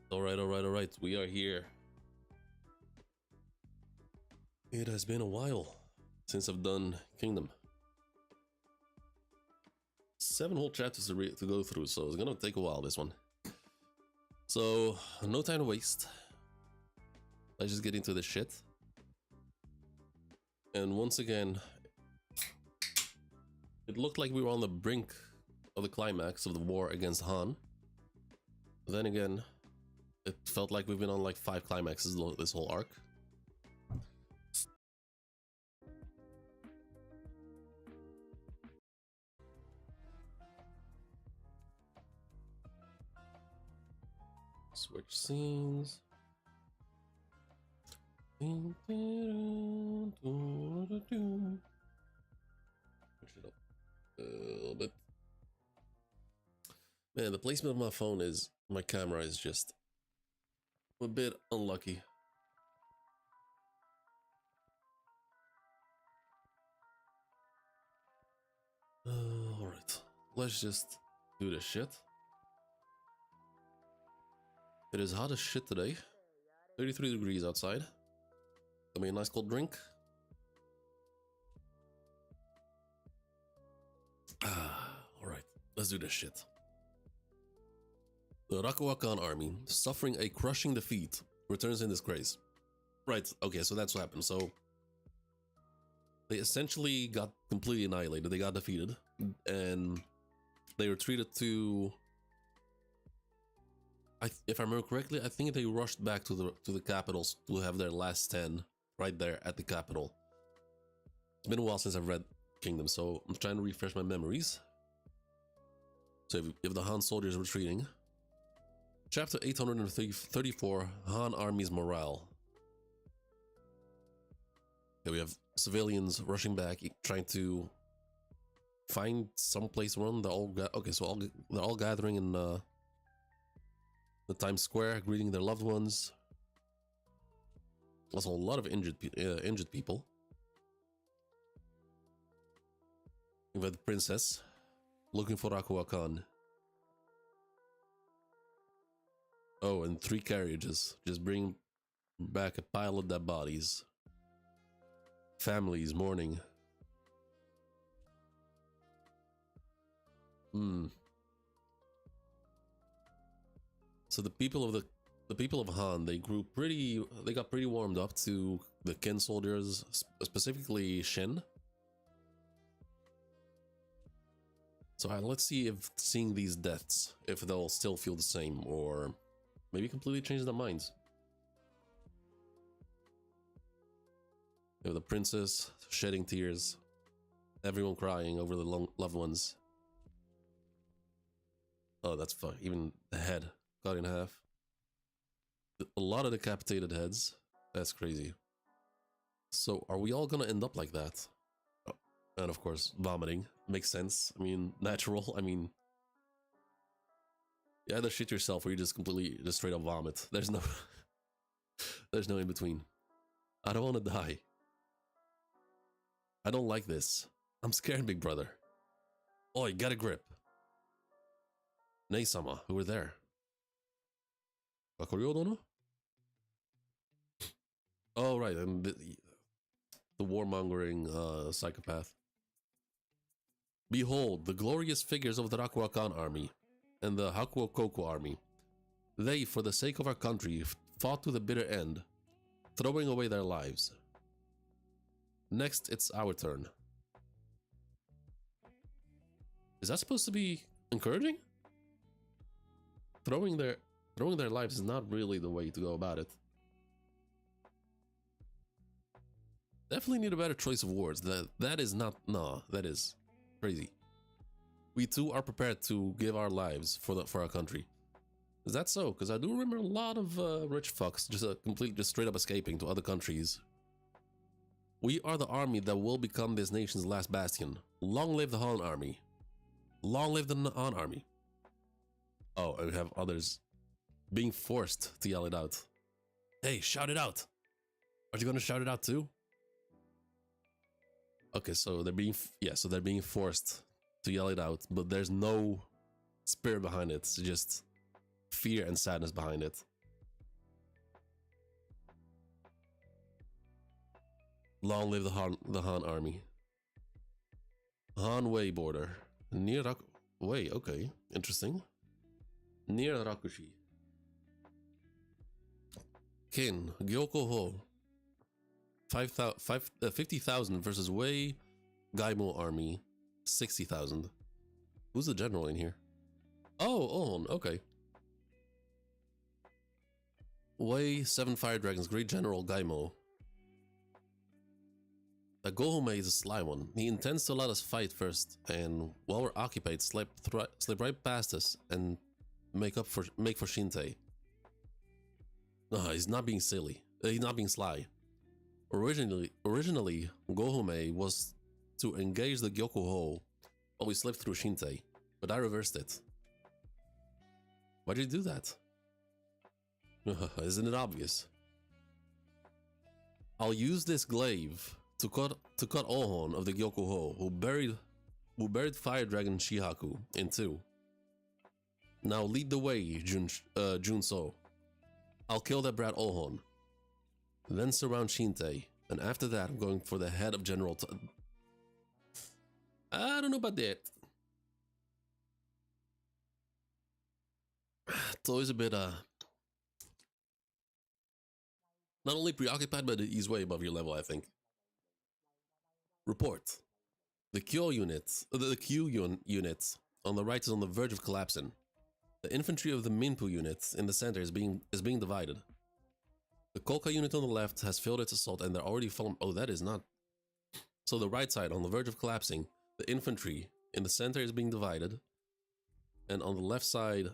Alright. We are here. It has been a while since I've done Kingdom. 7 whole chapters to go through, so it's gonna take a while, this one. So, no time to waste. Let's just get into this shit. And once again, it looked like we were on the brink of the climax of the war against Han. But then again, it felt like we've been on like 5 climaxes this whole arc. Switch scenes. Switch it up a little bit. Man, the placement of my phone is, my camera is just a bit unlucky. Alright, let's just do this shit. It is hot as shit today. 33 degrees outside. Got me a nice cold drink. Alright, let's do this shit. The Rakuakan army, suffering a crushing defeat, returns in disgrace. Right, okay, so that's what happened. So, they essentially got completely annihilated. They got defeated. And they retreated to... if I remember correctly, I think they rushed back to the capitals to have their last stand right there at the capital. It's been a while since I've read Kingdom, so I'm trying to refresh my memories. So if the Han soldiers are retreating, chapter 834, Han army's morale. Okay, we have civilians rushing back, trying to find some place to run. They're all they're all gathering in the Times Square, greeting their loved ones. Also, a lot of injured people. We've had the princess looking for Rakuakan. Oh, and 3 carriages just bring back a pile of dead bodies. Families mourning. So the people of Han, they got pretty warmed up to the Qin soldiers, specifically Shen. So let's see if seeing these deaths, if they'll still feel the same, or maybe completely change their minds. You know, the princess shedding tears, everyone crying over the loved ones. Oh, that's fun. Even the head cut in half. A lot of decapitated heads. That's crazy. So are we all gonna end up like that? Oh, and of course, vomiting. Makes sense. I mean, natural. I mean, you either shit yourself or you just straight up vomit. There's no there's no in between. I don't want to die. I don't like this. I'm scared, big brother. Oi, get a grip. Nei-sama, who were there? Oh, right, and the warmongering psychopath. Behold, the glorious figures of the Rakuakan army and the Hakuokoku army. They, for the sake of our country, fought to the bitter end, throwing away their lives. Next, it's our turn. Is that supposed to be encouraging? Throwing their lives is not really the way to go about it. Definitely need a better choice of words. That is not, no, that is crazy. We too are prepared to give our lives for our country. Is that so? Because I do remember a lot of rich fucks just straight up escaping to other countries. We are the army that will become this nation's last bastion. Long live the Han army. Long live the Han army. Oh, and we have others being forced to yell it out. Hey, shout it out. Are you gonna shout it out too? Okay, so they're being forced to yell it out, but there's no spirit behind it. It's just fear and sadness behind it. Long live the Han army. Han Wei border. Near Wei, okay. Interesting. Near Rakushi. Kin, Gyoko Ho. 50,000 versus Wei Gaimo army. 60,000. Who's the general in here? Oh, Ohon, okay. Wei, 7 Fire Dragons, Great General Gaimo. That Gohome is a sly one. He intends to let us fight first, and while we're occupied, slip right past us and make for Shintei. No, he's not being silly. He's not being sly. Originally, Gohome was to engage the Gyokuho while we slipped through Shintei, but I reversed it. Why did you do that? Isn't it obvious? I'll use this glaive to cut Ohon of the Gyokuho, who buried Fire Dragon Shihaku in 2. Now lead the way, Junso. I'll kill that brat Ohon. Then surround Shintei, and after that I'm going for the head of General I don't know about that. It's always a bit not only preoccupied, but he's way above your level, I think. Report. The Q units on the right is on the verge of collapsing. The infantry of the Minpu units in the center is being divided. The Kolka unit on the left has failed its assault and they're already falling. Oh, that is not. So the right side on the verge of collapsing. The infantry in the center is being divided, and on the left side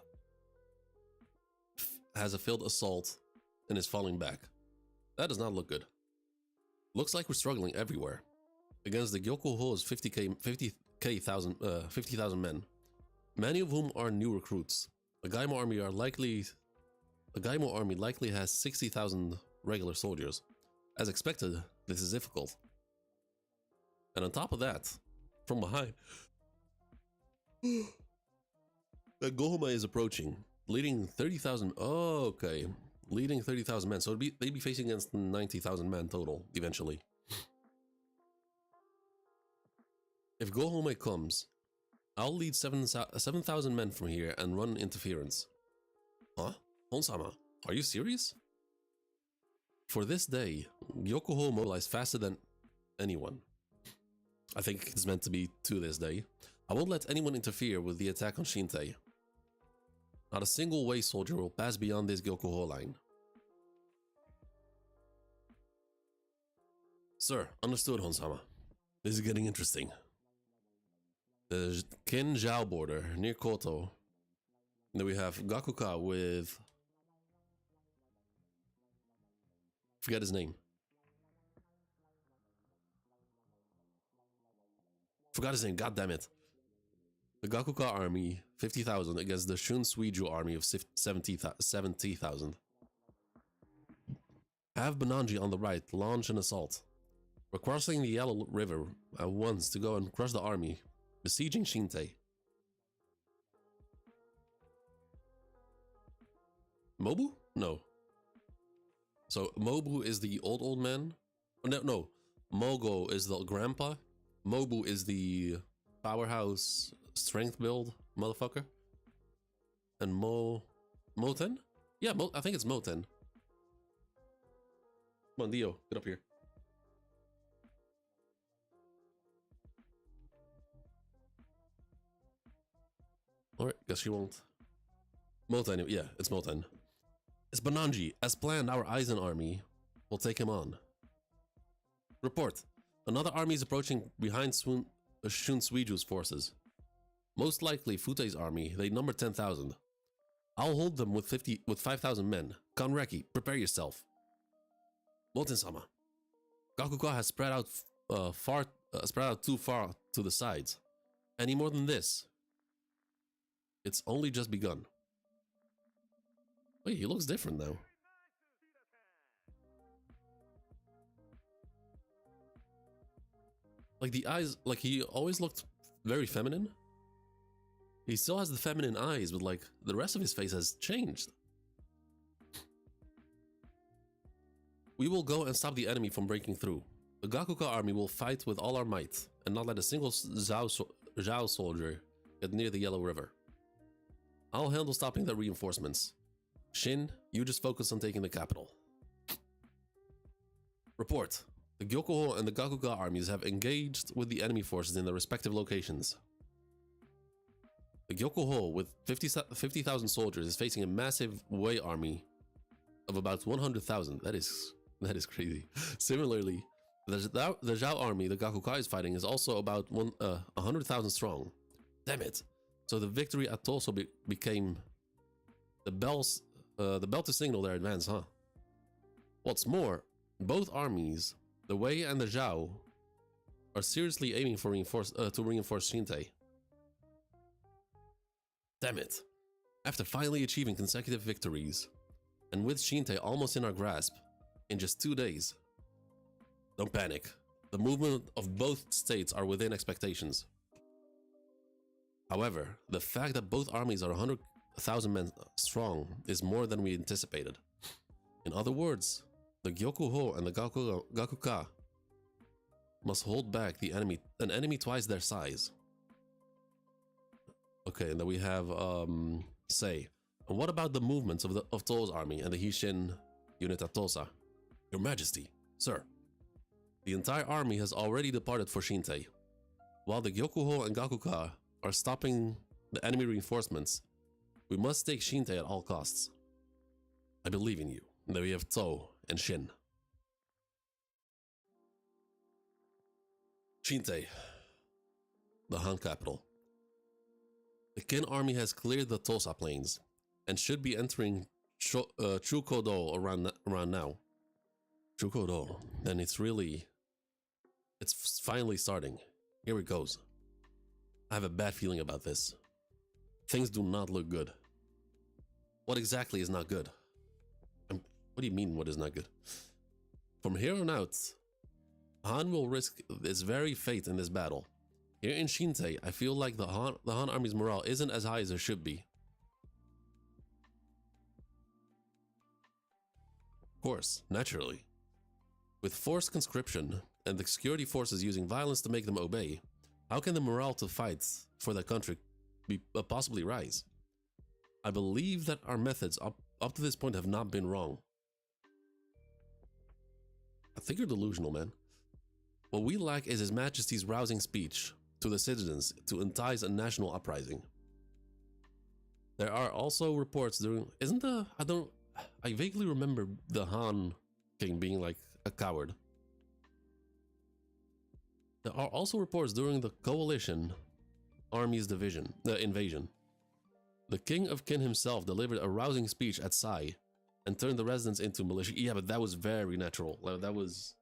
has a failed assault and is falling back. That does not look good. Looks like we're struggling everywhere. Against the Gyokuho's 50,000 men, many of whom are new recruits. The Gaimo army likely has 60,000 regular soldiers. As expected, this is difficult. And on top of that, from behind, the Gohoma is approaching, leading 30,000. Oh, okay, leading 30,000 men. So they'd be facing against 90,000 men total eventually. If Gohome comes, I'll lead 7,000 men from here and run interference. Huh? Honsama, are you serious? For this day, Gyokuho mobilized faster than anyone. I think it's meant to be to this day. I won't let anyone interfere with the attack on Shintei. Not a single Wei soldier will pass beyond this Gyokuho line. Sir, understood, Honsama. This is getting interesting. The Kin Zhao border near Koto. Then we have Gakuka with... forget his name. Forgot his name, god damn it. The Gakuka army, 50,000 against the Shun Suiju army of 70,000. Have Bonanji on the right launch an assault. We're crossing the Yellow River at once to go and crush the army, besieging Shintei. Mobu? No. So Mobu is the old man? No. Mogo is the grandpa. Mobu is the powerhouse strength build motherfucker. And Moten? Yeah, I think it's Moten. Come on, Dio, get up here. Alright, guess she won't. Moten, yeah, it's Moten. It's Bonanji. As planned, our Aizen army will take him on. Report. Another army is approaching behind Shun Suiju's forces. Most likely Futei's army. They number 10,000. I'll hold them with 5,000 men. Kanreki, prepare yourself. Moten-sama. Gakuka has spread out too far to the sides. Any more than this, it's only just begun. Wait, he looks different now. Like the eyes, like he always looked very feminine. He still has the feminine eyes, but like the rest of his face has changed. We will go and stop the enemy from breaking through. The Gakuka army will fight with all our might, and not let a single Zhao soldier get near the Yellow River. I'll handle stopping the reinforcements. Shin, you just focus on taking the capital. Report. The Gyokuho and the Gakuka armies have engaged with the enemy forces in their respective locations. The Gyokuho, with 50,000 soldiers, is facing a massive Wei army of about 100,000. That is crazy. Similarly, the Zhao army the Gakuka is fighting is also about 100,000 strong. Damn it! So the victory at Toso became the bell to signal their advance, huh? What's more, both armies, the Wei and the Zhao, are seriously aiming for to reinforce Shinte. Damn it! After finally achieving consecutive victories, and with Shinte almost in our grasp, in just 2 days. Don't panic. The movement of both states are within expectations. However, the fact that both armies are 100,000 men strong is more than we anticipated. In other words, the Gyokuho and the Gakuka must hold back an enemy twice their size. Okay, and then we have Sei. And what about the movements of To's army and the Hishin unit at Tosa? Your Majesty, sir. The entire army has already departed for Shinte. While the Gyokuho and Gakuka are stopping the enemy reinforcements, we must take Shinte at all costs. I believe in you. And then we have To and Shin. Shinte, the Han capital. The Qin army has cleared the Tosa plains and should be entering Chukodo around now. Chukodo, then it's finally starting. Here it goes. I have a bad feeling about this. Things do not look good. What exactly is not good? What do you mean, what is not good? From here on out, Han will risk his very fate in this battle. Here in Shinte, I feel like the Han army's morale isn't as high as it should be. Of course, naturally. With forced conscription and the security forces using violence to make them obey, how can the morale to fight for their country possibly rise? I believe that our methods up to this point have not been wrong. I think you're delusional, man. What we lack is His Majesty's rousing speech to the citizens to entice a national uprising. There are also reports during... I vaguely remember the Han king being like a coward. There are also reports during the coalition army's invasion. The king of Qin himself delivered a rousing speech at Sai and turned the residents into militia. Yeah, but that was very natural. That was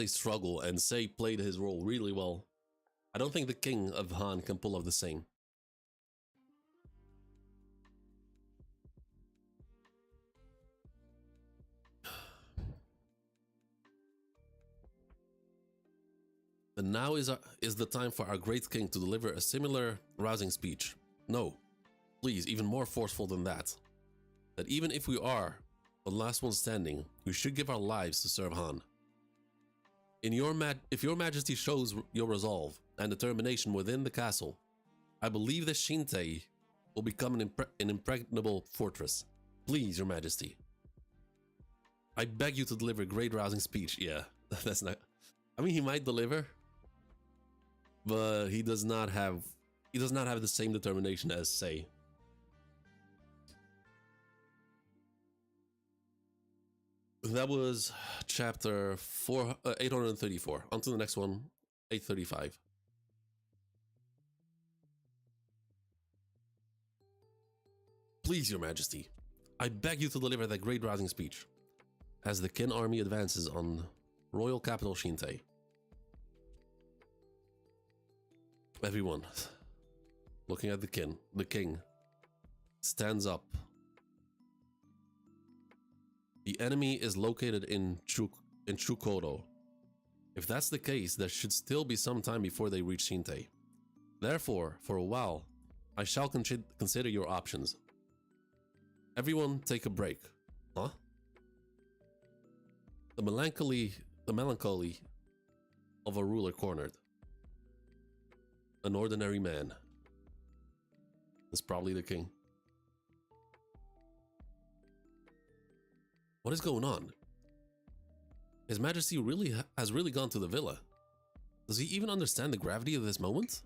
a struggle, and Sei played his role really well. I don't think the king of Han can pull off the same. And now is the time for our great king to deliver a similar rousing speech. No, please, even more forceful than that. That even if we are the last one standing, we should give our lives to serve Han. If your Majesty shows your resolve and determination within the castle, I believe that Shinte will become an impregnable fortress. Please, your Majesty. I beg you to deliver a great rousing speech. Yeah, that's not... I mean, he might deliver, but he does not have the same determination as Sei. That was chapter 834. On to the next one, 835. Please, your Majesty, I beg you to deliver that great rousing speech as the Qin army advances on royal capital Shinte. Everyone, looking at the king stands up. The enemy is located in Chukodo. If that's the case, there should still be some time before they reach Shinte. Therefore, for a while, I shall consider your options. Everyone take a break. Huh? The melancholy of a ruler cornered. An ordinary man. That's probably the king. What is going on? His Majesty has really gone to the villa. Does he even understand the gravity of this moment?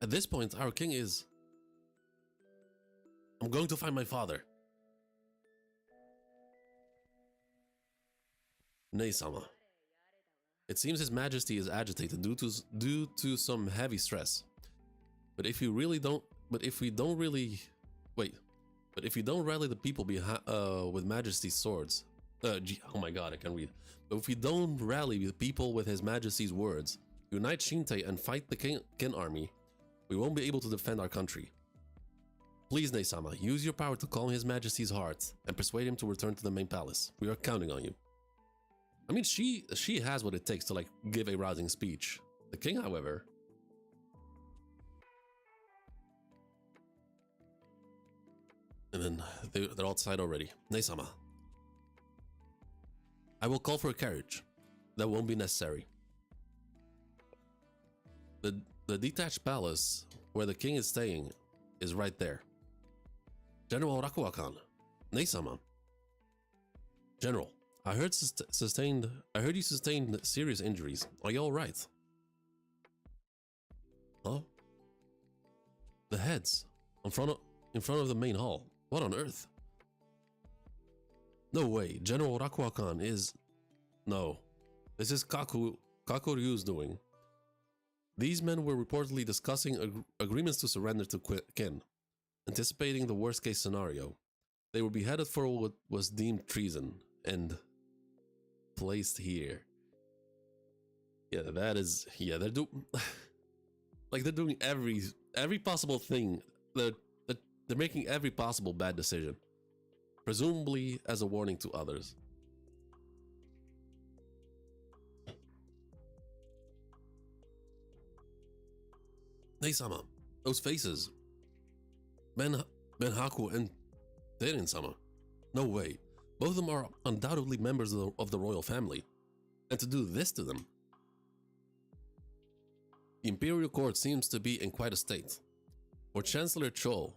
At this point, our king is... I'm going to find my father. Nei-sama. It seems His Majesty is agitated due to some heavy stress. But if we don't rally the people with Majesty's swords, oh my god, I can read. But if we don't rally the people with His Majesty's words, unite Shinte and fight the Kin army, we won't be able to defend our country. Please, Nei-sama, use your power to calm His Majesty's heart and persuade him to return to the main palace. We are counting on you. I mean, she has what it takes to, like, give a rousing speech. The king, however... And then they're outside already. Nei-sama. I will call for a carriage. That won't be necessary. The detached palace where the king is staying is right there. General Rakuakan. Nei-sama. General, I heard you sustained serious injuries. Are you all right? Huh? The heads in front of the main hall. What on earth? No way. General Rakuakan is... No. This is Kakuryu's doing. These men were reportedly discussing agreements to surrender to Kin, anticipating the worst case scenario. They were beheaded for what was deemed treason and placed here. Yeah, that is... Yeah, they're doing... like, they're doing every possible thing. They're making every possible bad decision. Presumably as a warning to others. Nei-sama, those faces. Haku and Terin-sama. No way. Both of them are undoubtedly members of the royal family. And to do this to them. The Imperial Court seems to be in quite a state. For Chancellor Cho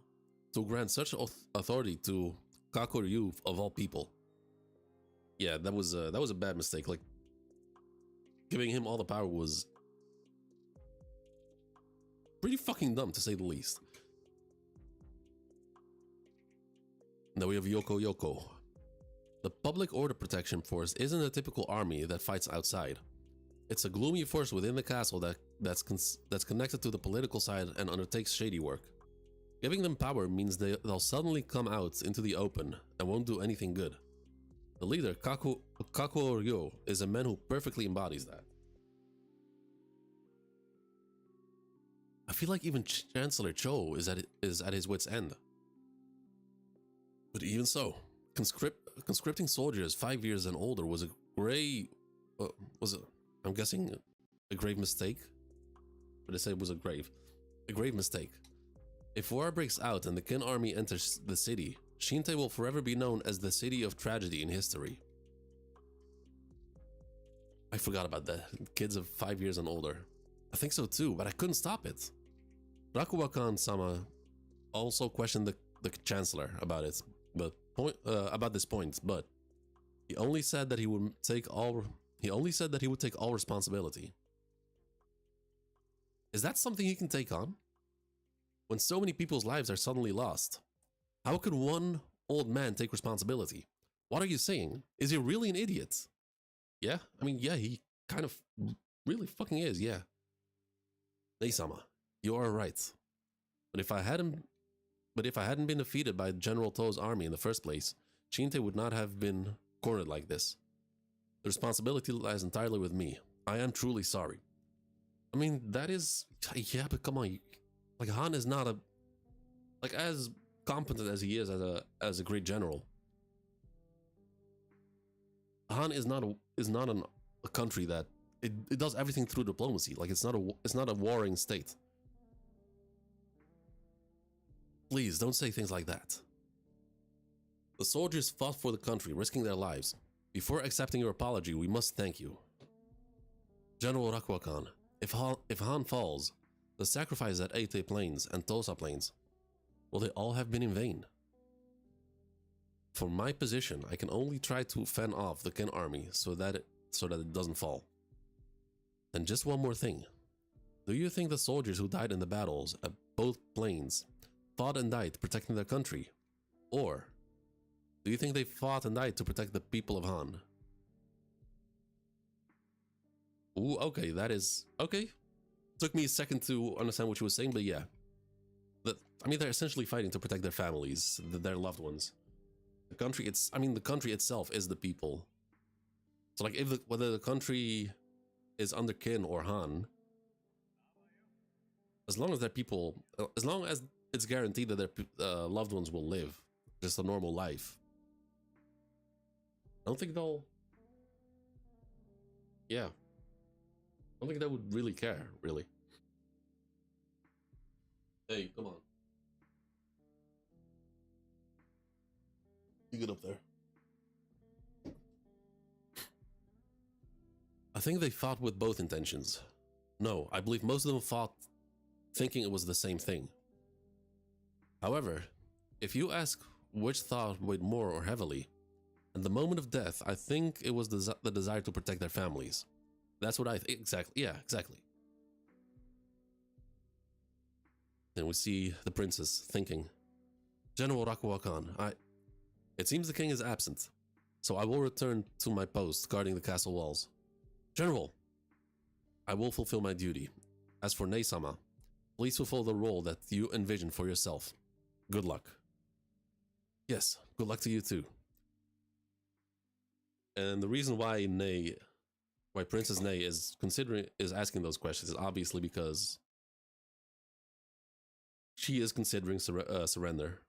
to grant such authority to Kakuryu of all people. Yeah, that was a bad mistake. Like, giving him all the power was pretty fucking dumb, to say the least. Now we have Yoko. The Public Order Protection Force isn't a typical army that fights outside. It's a gloomy force within the castle that's connected to the political side and undertakes shady work. Giving them power means they'll suddenly come out into the open and won't do anything good. The leader, Kakuryu, is a man who perfectly embodies that. I feel like even Chancellor Cho is at his wit's end. But even so, conscripting soldiers 5 years and older was I'm guessing a grave mistake? But I said it was a grave mistake. If war breaks out and the Kin army enters the city, Shinte will forever be known as the city of tragedy in history. I forgot about that. Kids of 5 years and older. I think so too, but I couldn't stop it. Rakuakan-sama also questioned the chancellor about it, but about this point, but he only said that he would take all responsibility. Is that something he can take on? When so many people's lives are suddenly lost, how could one old man take responsibility? What are you saying? Is he really an idiot? Yeah, I mean, yeah, he kind of really fucking is, yeah. Nei-sama, you are right. But if I hadn't been defeated by General To's army in the first place, Shinte would not have been cornered like this. The responsibility lies entirely with me. I am truly sorry. I mean, that is... Yeah, but come on. Like, Han is not as competent as he is as a great general. Han is not a country that... It does everything through diplomacy. Like, it's not a warring state. Please, don't say things like that. The soldiers fought for the country, risking their lives. Before accepting your apology, we must thank you. General Rakwakan, if Han falls, the sacrifice at Ate Plains and Tosa Plains, will they all have been in vain? From my position, I can only try to fend off the Qin army so that it doesn't fall. And just one more thing. Do you think the soldiers who died in the battles at both plains fought and died protecting their country? Or do you think they fought and died to protect the people of Han? Ooh, okay, that is... okay. Took me a second to understand what you were saying, but yeah. I mean, they're essentially fighting to protect their families, their loved ones. The country, the country itself is the people. So like, whether the country is under Qin or Han, as long as their people, as long as it's guaranteed that their loved ones will live just a normal life, I don't think they'll... yeah. I don't think they would really care, really. Hey, come on. You get up there. I think they fought with both intentions. No, I believe most of them fought thinking it was the same thing. However, if you ask which thought weighed more or heavily, at the moment of death, I think it was the desire to protect their families. That's what I think. Exactly. Yeah, exactly. Then we see the princess thinking, General Rakuakan, it seems the king is absent, so I will return to my post guarding the castle walls. General, I will fulfill my duty. As for Nei-sama, please fulfill the role that you envisioned for yourself. Good luck. Yes, good luck to you too. And the reason why Princess Nei is asking those questions is obviously because she is considering surrender.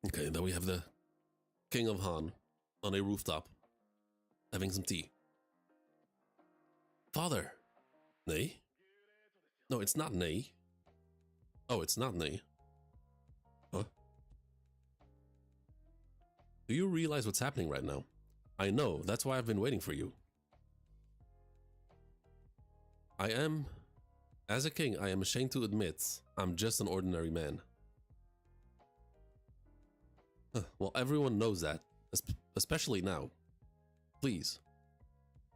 Okay, then we have the King of Han on a rooftop having some tea. Father! Nei? No, it's not Nei. Oh, it's not Nei. Huh? Do you realize what's happening right now? I know, that's why I've been waiting for you. As a king, I am ashamed to admit, I'm just an ordinary man. Well, everyone knows that, especially now. Please.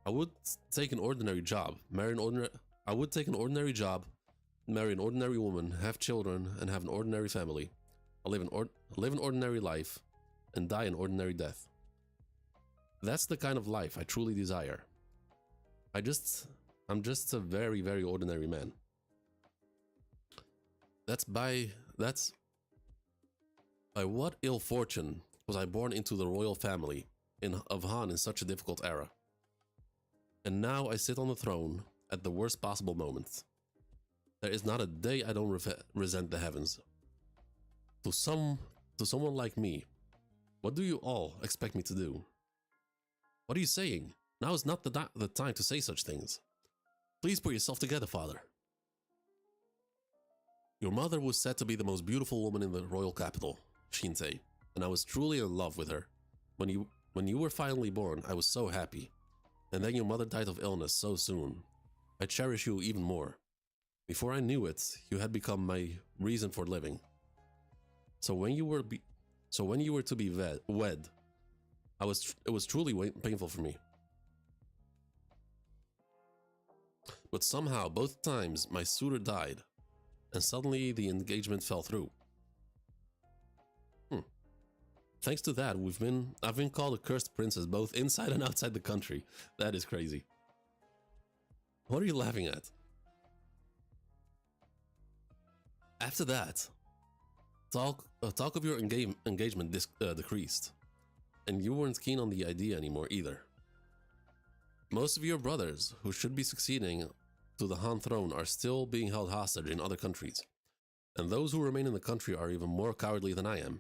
I would take an ordinary job, marry an ordinary woman, have children, and have an ordinary family. I'll live an ordinary life, and die an ordinary death. That's the kind of life I truly desire. I'm just a very, very ordinary man. By what ill fortune was I born into the royal family of Han in such a difficult era? And now I sit on the throne at the worst possible moment. There is not a day I don't resent the heavens. To someone like me, what do you all expect me to do? What are you saying? Now is not the time to say such things. Please put yourself together, father. Your mother was said to be the most beautiful woman in the royal capital, Shinsei, and I was truly in love with her. When you were finally born, I was so happy. And then your mother died of illness so soon. I cherish you even more. Before I knew it, you had become my reason for living. So when you were to be wed, it was truly painful for me. But somehow, both times, my suitor died, and suddenly the engagement fell through. Thanks to that, I've been called a cursed princess both inside and outside the country. That is crazy. What are you laughing at? After that, talk of your engagement decreased, and you weren't keen on the idea anymore either. Most of your brothers, who should be succeeding to the Han throne, are still being held hostage in other countries, and those who remain in the country are even more cowardly than I am.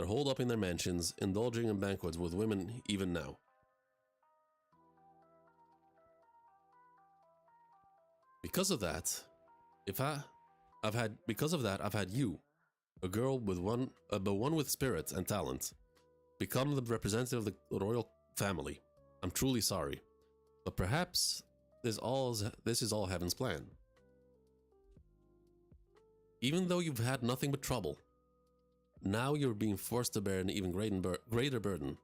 They're holed up in their mansions, indulging in banquets with women even now. Because of that, I've had you, a girl with one with spirit and talent, become the representative of the royal family. I'm truly sorry, but perhaps this is all heaven's plan. Even though you've had nothing but trouble, now you're being forced to bear an even greater burden.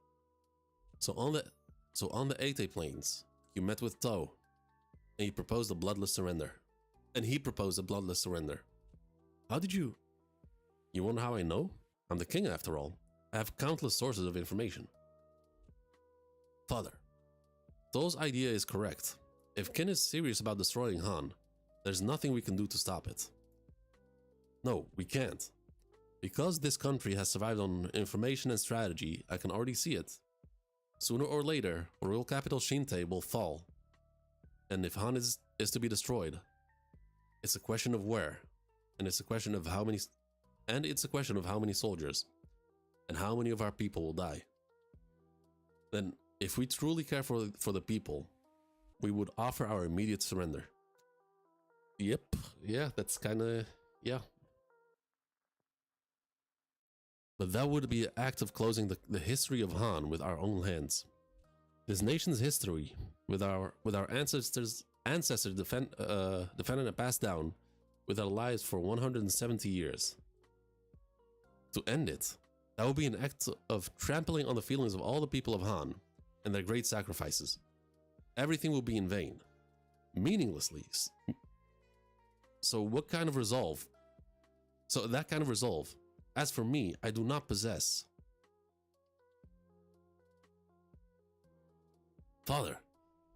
So on the Ate Plains, you met with To, and he proposed a bloodless surrender. How did you? You wonder how I know? I'm the king after all. I have countless sources of information. Father, To's idea is correct. If Qin is serious about destroying Han, there's nothing we can do to stop it. No, we can't. Because this country has survived on information and strategy, I can already see it. Sooner or later, royal capital Shinte will fall. And if Han is to be destroyed, it's a question of where, and it's a question of how many soldiers, and how many of our people will die. Then, if we truly care for the people, we would offer our immediate surrender. Yep, yeah, that's kinda, yeah. But that would be an act of closing the history of Han with our own hands. This nation's history, with our ancestors defended and passed down with our lives for 170 years. To end it, that would be an act of trampling on the feelings of all the people of Han and their great sacrifices. Everything will be in vain, meaninglessly. So that kind of resolve, as for me, I do not possess. Father,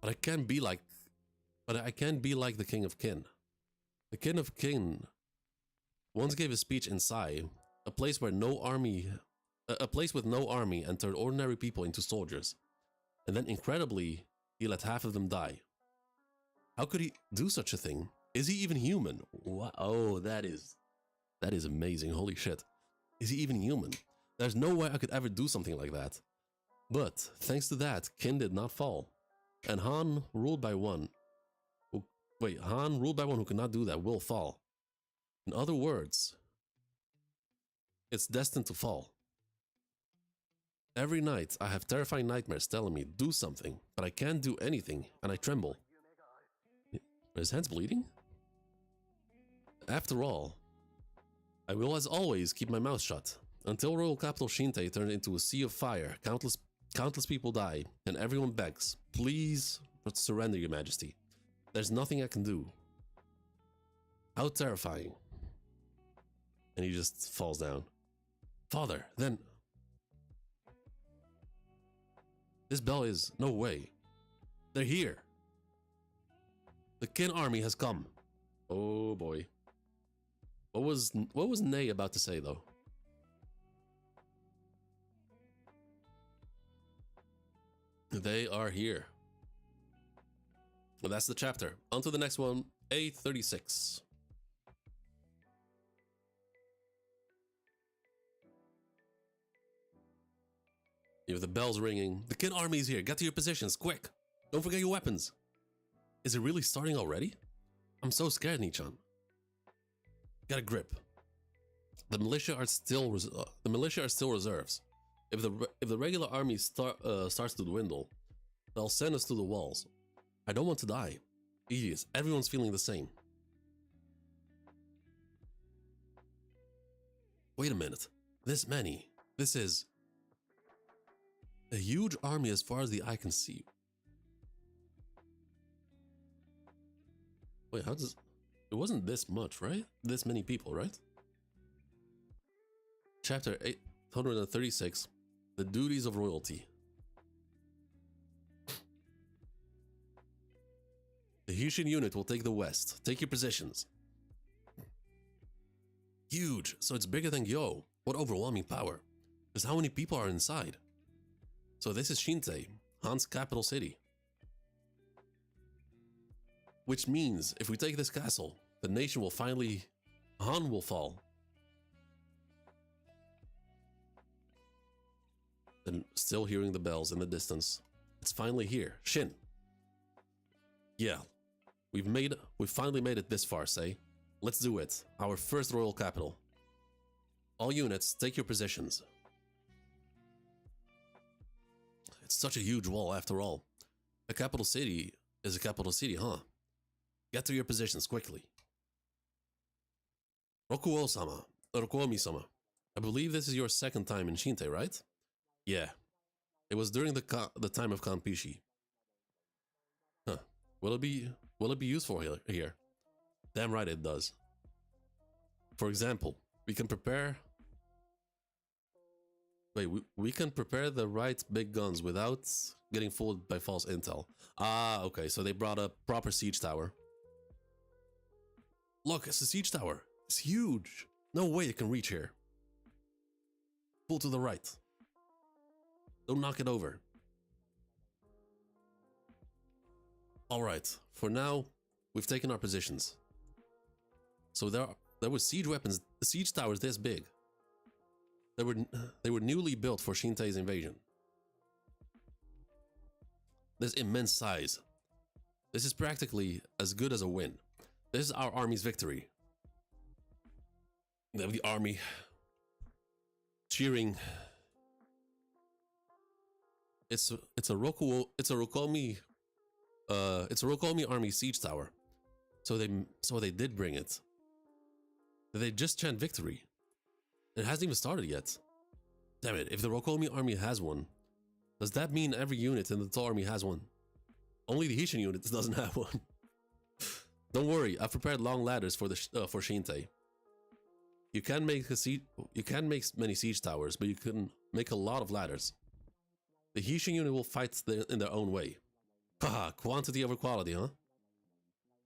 but I can't be like the King of Qin. The King of Qin once gave a speech in Sai, a place with no army and turned ordinary people into soldiers. And then incredibly, he let half of them die. How could he do such a thing? Is he even human? What? Oh, that is amazing. Holy shit. Is he even human? There's no way I could ever do something like that. But thanks to that, Qin did not fall. And Han ruled by one who cannot do that will fall. In other words, it's destined to fall. Every night I have terrifying nightmares telling me do something, but I can't do anything and I tremble. Are his hands bleeding? After all, I will as always keep my mouth shut. Until royal capital Shinte turns into a sea of fire, countless people die, and everyone begs, please surrender, your majesty. There's nothing I can do. How terrifying. And he just falls down. Father, then... This bell is... No way. They're here. The Qin army has come. Oh boy. What was Ney about to say though? They are here. Well, that's the chapter. On to the next one, A36. You have the bells ringing. The Qin army is here. Get to your positions, quick. Don't forget your weapons. Is it really starting already? I'm so scared, Nichan. Get a grip. The militia are still reserves. If the regular army starts to dwindle, they'll send us to the walls. I don't want to die. Idiots, everyone's feeling the same. Wait a minute. This many. This is a huge army as far as the eye can see. Wait, how does... It wasn't this much, right? This many people, right? Chapter 836, The Duties of Royalty. The Hushin unit will take the west. Take your positions. Huge, so it's bigger than Gyo. What overwhelming power. Just how many people are inside? So this is Shinte, Han's capital city. Which means, if we take this castle, the nation will finally... Han will fall. Then, still hearing the bells in the distance. It's finally here. Shin. Yeah. We've finally made it this far, say. Let's do it. Our first royal capital. All units, take your positions. It's such a huge wall after all. A capital city is a capital city, huh? Get to your positions quickly. Rokuo-sama. Rokuomi-sama. I believe this is your second time in Shinte, right? Yeah. It was during the time of Kanpishi. Huh. Will it be useful here? Damn right it does. For example, we can prepare... Wait, we can prepare the right big guns without getting fooled by false intel. Ah, okay, so they brought a proper siege tower. Look, it's a siege tower. It's huge. No way it can reach here. Pull to the right. Don't knock it over. Alright, for now, we've taken our positions. So there were siege weapons, siege towers this big. They were newly built for Shinte's invasion. This immense size. This is practically as good as a win. This is our army's victory. They have the army cheering. It's a Rokomi army siege tower. So they did bring it. They just chant victory. It hasn't even started yet. Damn it, if the Rokomi army has one, does that mean every unit in the Tall army has one? Only the Hishin unit doesn't have one. Don't worry, I've prepared long ladders for Shinte. You can make many siege towers, but you can make a lot of ladders. The Hishin unit will fight in their own way. Haha, quantity over quality, huh?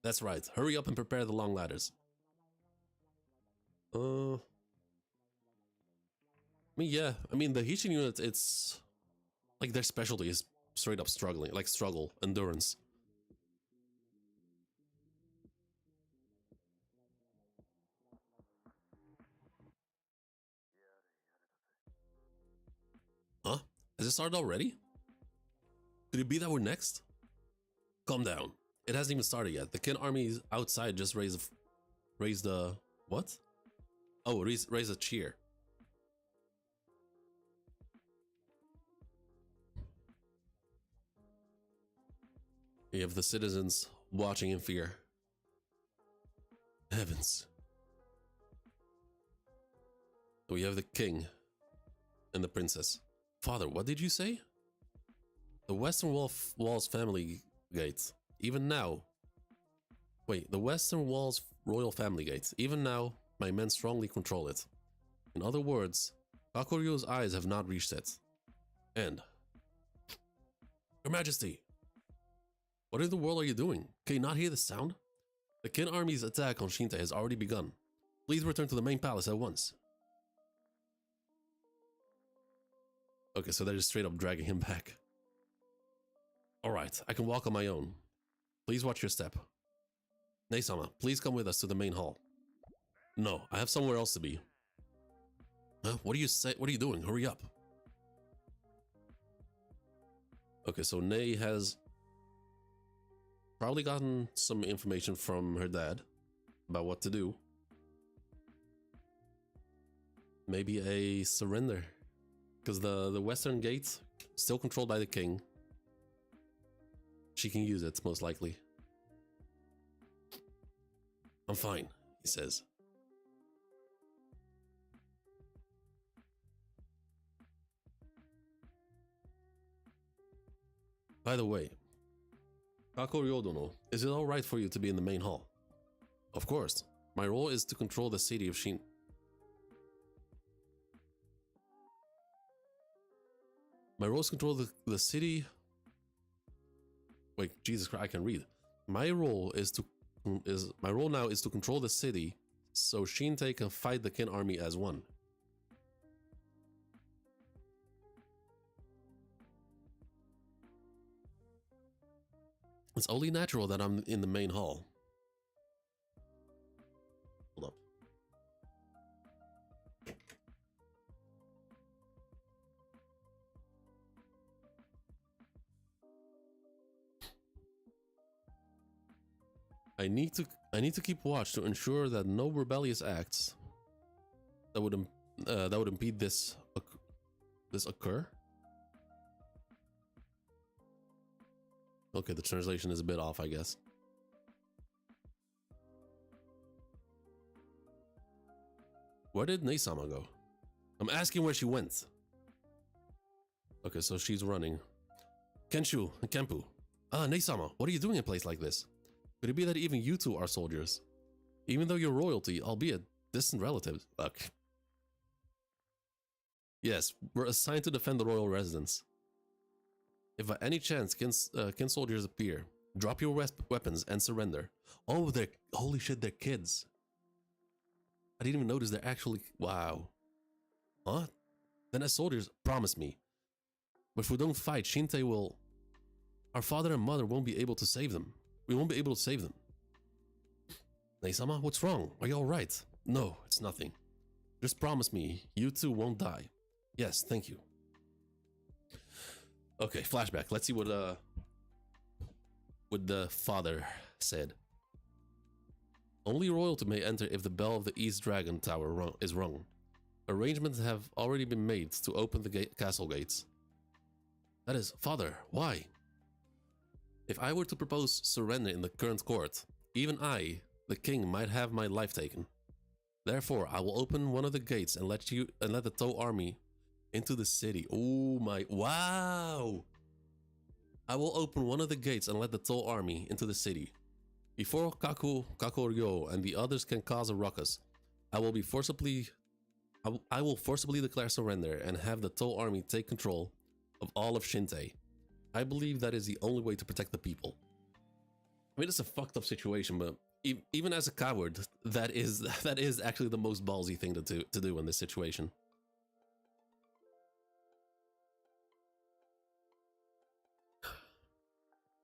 That's right, hurry up and prepare the long ladders. I mean, the Hishin unit, it's like their specialty is straight up struggling, like struggle, endurance. Huh? Has it started already? Could it be that we're next? Calm down. It hasn't even started yet. The Kin army outside just raised a what? Oh, raise a cheer. You have the citizens watching in fear. Heavens. We have the king and the princess. Father, what did you say? The Western Wall's family gate. Even now. Wait, the Western Wall's royal family gate. Even now, my men strongly control it. In other words, Kakoryo's eyes have not reached it. And... Your Majesty! What in the world are you doing? Can you not hear the sound? The Kin army's attack on Shinte has already begun. Please return to the main palace at once. Okay, so they're just straight up dragging him back. Alright, I can walk on my own. Please watch your step. Nei-sama, please come with us to the main hall. No, I have somewhere else to be. Huh? What are you doing? Hurry up. Okay, so Nei has probably gotten some information from her dad about what to do. Maybe a surrender. Because the western gate, still controlled by the king. She can use it, most likely. I'm fine, he says. By the way, Kakoryo-dono, is it alright for you to be in the main hall? Of course. My role is to control the city of Shin. My role is to control the city... Wait, Jesus Christ, I can read. My role now is to control the city so Shinte can fight the Kin army as one. It's only natural that I'm in the main hall. Hold up. I need to keep watch to ensure that no rebellious acts that would impede this occur. Okay, the translation is a bit off, I guess. Where did Neisama go? I'm asking where she went. Okay, so she's running. Kenshu and Kempu. Ah, Neisama, what are you doing in a place like this? Could it be that even you two are soldiers? Even though you're royalty, albeit distant relatives. Okay. Yes, we're assigned to defend the royal residence. If by any chance kin soldiers appear, drop your weapons and surrender. Oh, they're... Holy shit, they're kids. I didn't even notice they're actually... Wow. Huh? Then as soldiers, promise me. But if we don't fight, Shinte will... Our father and mother won't be able to save them. We won't be able to save them. Neisama, what's wrong? Are you alright? No, it's nothing. Just promise me, you two won't die. Yes, thank you. Okay, flashback. Let's see what the father said. Only royalty may enter if the bell of the East Dragon Tower is rung. Arrangements have already been made to open the castle gates. That is, father, why? If I were to propose surrender in the current court, even I, the king, might have my life taken. Therefore, I will open one of the gates and let the Toe army into the city. Oh my, wow! I will open one of the gates and let the Toe army into the city. Before Kakoryo and the others can cause a ruckus, I will forcibly declare surrender and have the Toe army take control of all of Shinte. I believe that is the only way to protect the people. I mean, it's a fucked up situation, but even as a coward, that is actually the most ballsy thing to do in this situation.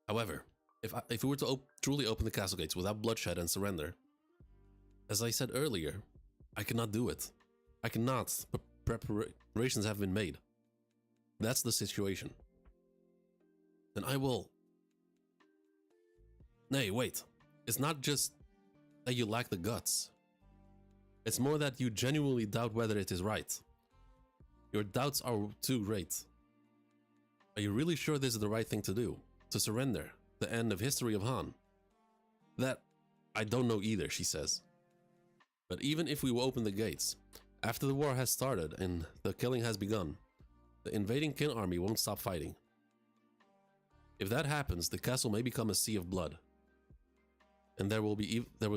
However, if we were to truly open the castle gates without bloodshed and surrender, as I said earlier, I cannot do it. I cannot. Preparations have been made. That's the situation. Then I will... Nay, wait. It's not just that you lack the guts. It's more that you genuinely doubt whether it is right. Your doubts are too great. Are you really sure this is the right thing to do? To surrender? The end of history of Han? That I don't know either, she says. But even if we will open the gates, after the war has started and the killing has begun, the invading Qin army won't stop fighting. If that happens, the castle may become a sea of blood. And there will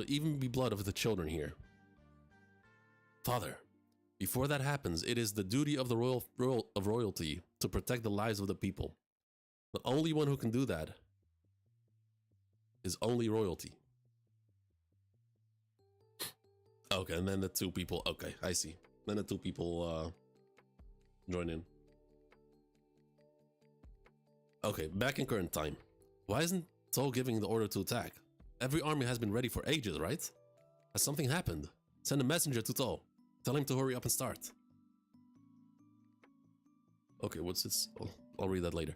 even be blood of the children here. Father, before that happens, it is the duty of the royalty to protect the lives of the people. The only one who can do that is only royalty. Okay, and then the two people... Okay, I see. Then the two people join in. Okay, back in current time. Why isn't Tol giving the order to attack? Every army has been ready for ages, right? Has something happened? Send a messenger to Tol. Tell him to hurry up and start. Okay, what's this? I'll read that later.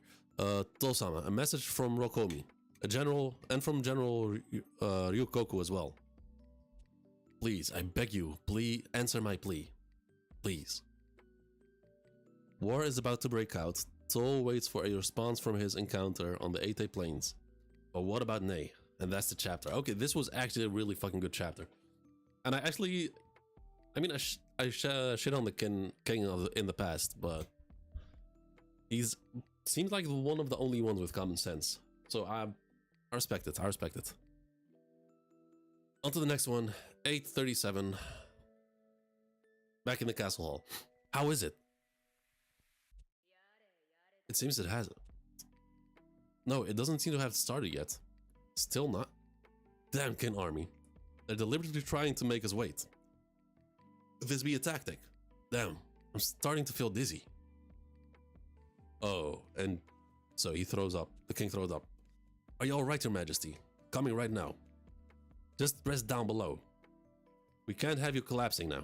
Tol-sama, a message from Rokomi, a general, and from General Ryukoku as well. Please, I beg you, please answer my plea. Please. War is about to break out. Tol waits for a response from his encounter on the Eite Plains. But what about Nei? And that's the chapter. Okay, this was actually a really fucking good chapter. And I actually... I mean, I shit on the king in the past, but... He's... Seems like one of the only ones with common sense. So I respect it, I respect it. On to the next one. 837. Back in the castle hall. How is it? It seems it hasn't. No, it doesn't seem to have started yet. Still not. Damn Qin army. They're deliberately trying to make us wait. Could this be a tactic? Damn, I'm starting to feel dizzy. Oh, and so he throws up. The king throws up. Are you alright, your majesty? Coming right now. Just rest down below. We can't have you collapsing now.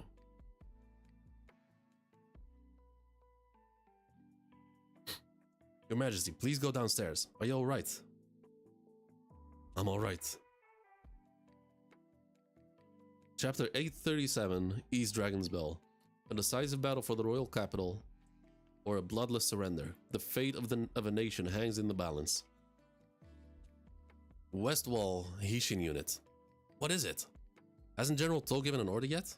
Your majesty, please go downstairs. Are you alright? I'm alright. Chapter 837, East Dragon's Bell. A decisive battle for the royal capital, or a bloodless surrender. The fate of a nation hangs in the balance. West Wall, Hishin Unit. What is it? Hasn't General Toll given an order yet?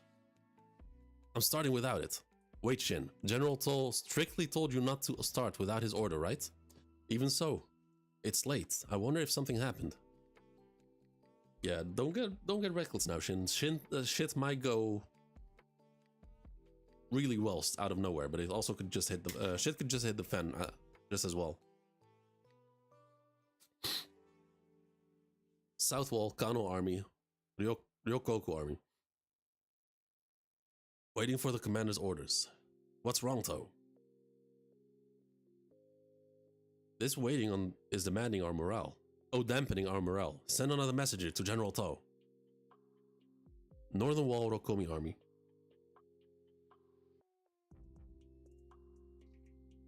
I'm starting without it. Wait, Shin. General Toll strictly told you not to start without his order, right? Even so, it's late. I wonder if something happened. Yeah, don't get reckless now, Shin. Shit might go really well out of nowhere, but it also could just hit the shit could just hit the fan just as well. South Wall, Kano Army, Ryokoku Army. Waiting for the commander's orders. What's wrong, though? This waiting on is demanding our morale. Oh, dampening our morale. Send another messenger to General To. Northern Wall, Rokomi Army.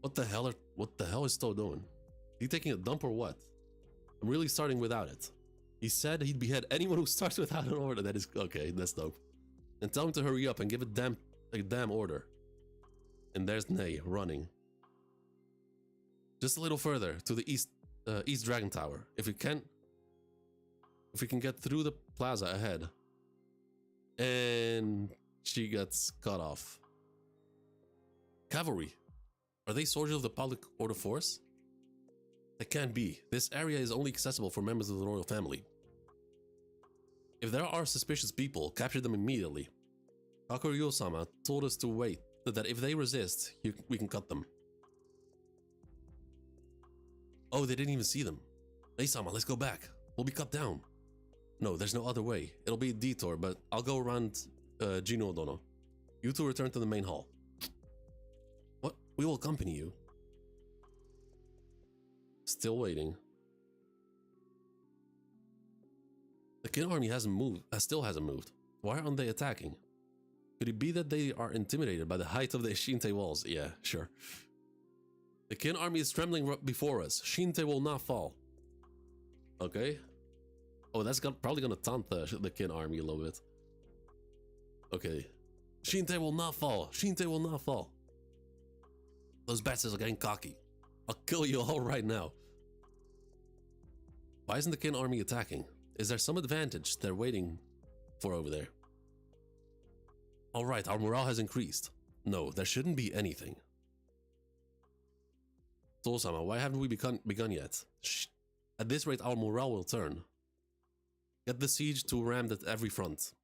What the hell is To doing? He taking a dump or what? I'm really starting without it. He said he'd behead anyone who starts without an order. That is okay, that's dope. And tell him to hurry up and give a damn order. And there's Ney running. Just a little further to the East Dragon Tower. If we can get through the plaza ahead. And she gets cut off. Cavalry. Are they soldiers of the public order force? It can't be. This area is only accessible for members of the royal family. If there are suspicious people, capture them immediately. Kakuryo-sama told us to wait, that if they resist, we can cut them. Oh, they didn't even see them. Nei-sama, let's go back. We'll be cut down. No, there's no other way. It'll be a detour, but I'll go around Jino-dono. You two return to the main hall. What? We will accompany you. Still waiting. The Qin army still hasn't moved. Why aren't they attacking? Could it be that they are intimidated by the height of the Shinte walls? Yeah, sure. The Qin army is trembling before us. Shinte will not fall. Okay. Oh, that's probably gonna taunt the Qin army a little bit. Okay. Shinte will not fall. Shinte will not fall. Those bastards are getting cocky. I'll kill you all right now. Why isn't the Qin army attacking? Is there some advantage they're waiting for over there? Alright, our morale has increased. No, there shouldn't be anything. To-sama, why haven't we begun yet? Shh. At this rate, our morale will turn. Get the siege to rammed at every front.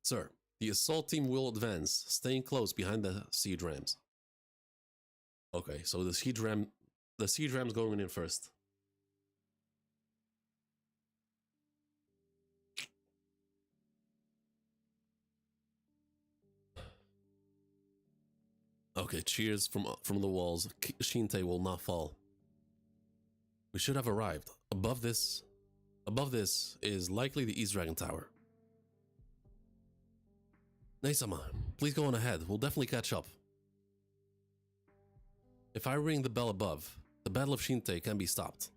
Sir, the assault team will advance, staying close behind the siege rams. Okay, so the siege ram's going in first. Okay, cheers from the walls. Shinte will not fall. We should have arrived. Above this is likely the East Dragon Tower. Nei-sama, please go on ahead. We'll definitely catch up. If I ring the bell above, the Battle of Shinte can be stopped.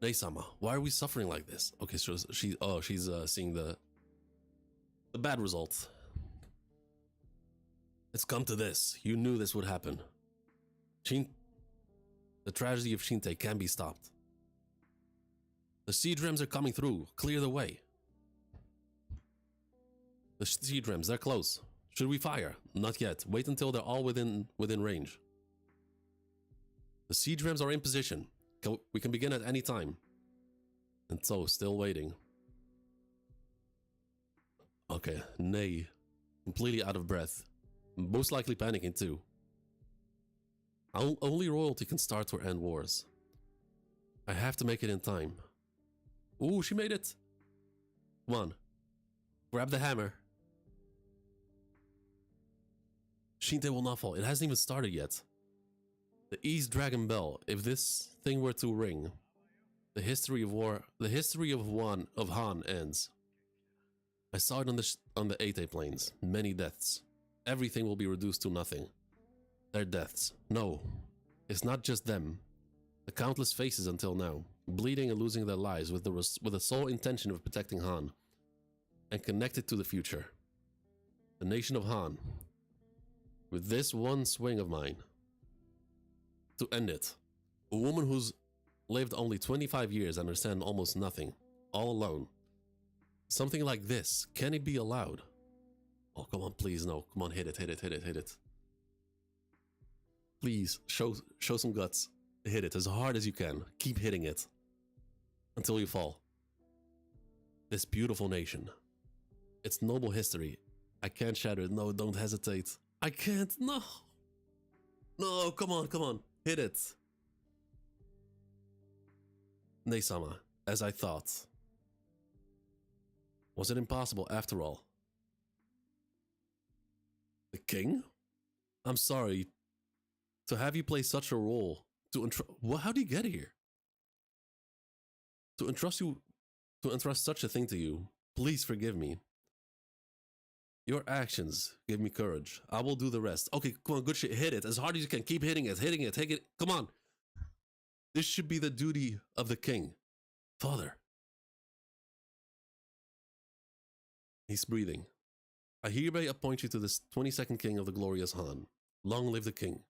Nei-sama, why are we suffering like this? Okay, so she's seeing the bad results. It's come to this. You knew this would happen. The tragedy of Shinte can be stopped. The siege rams are coming through. Clear the way. The siege rams, they're close. Should we fire? Not yet. Wait until they're all within range. The siege rams are in position. We can begin at any time. And so, still waiting. Okay, Ney. Completely out of breath. Most likely panicking too. Only royalty can start or end wars. I have to make it in time. Ooh, she made it. Come on. Grab the hammer. Shinte will not fall. It hasn't even started yet. The East Dragon Bell. If this thing were to ring, the history of Han ends. I saw it on the Ate plains. Many deaths. Everything will be reduced to nothing. Their deaths. No, it's not just them. The countless faces until now, bleeding and losing their lives with the sole intention of protecting Han. and connect it to the future. The nation of Han. With this one swing of mine. To end it. A woman who's lived only 25 years and understand almost nothing. All alone. Something like this. Can it be allowed? Oh, come on, please, no. Come on, hit it, hit it, hit it, hit it. Please, show some guts. Hit it as hard as you can. Keep hitting it. Until you fall. This beautiful nation. Its noble history. I can't shatter it. No, don't hesitate. I can't. No. No, come on, come on. Hit it. Nei-sama, as I thought. Was it impossible after all? The king? I'm sorry to have you play such a role. How do you get here? To entrust such a thing to you. Please forgive me. Your actions give me courage. I will do the rest. Okay, come on, good shit. Hit it as hard as you can. Keep hitting it, hitting it, take it. Come on. This should be the duty of the king. Father. He's breathing. I hereby appoint you to this 22nd king of the glorious Han. Long live the king.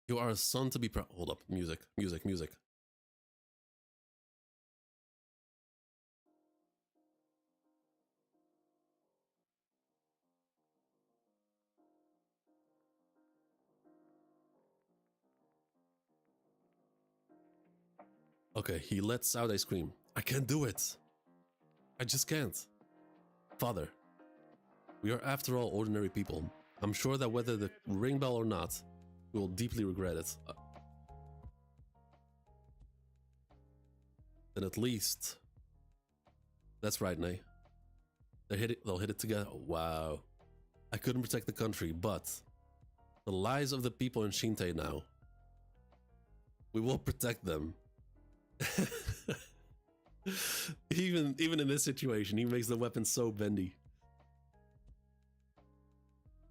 You are a son to be proud. Hold up. Music, music, music. Okay, he lets out a scream. I can't do it. I just can't. Father, we are after all ordinary people. I'm sure that whether the ring bell or not, we will deeply regret it. Then at least... That's right, Nei. They'll hit it together. Oh, wow. I couldn't protect the country, but... The lives of the people in Shinte now. We will protect them. even in this situation, he makes the weapon so bendy.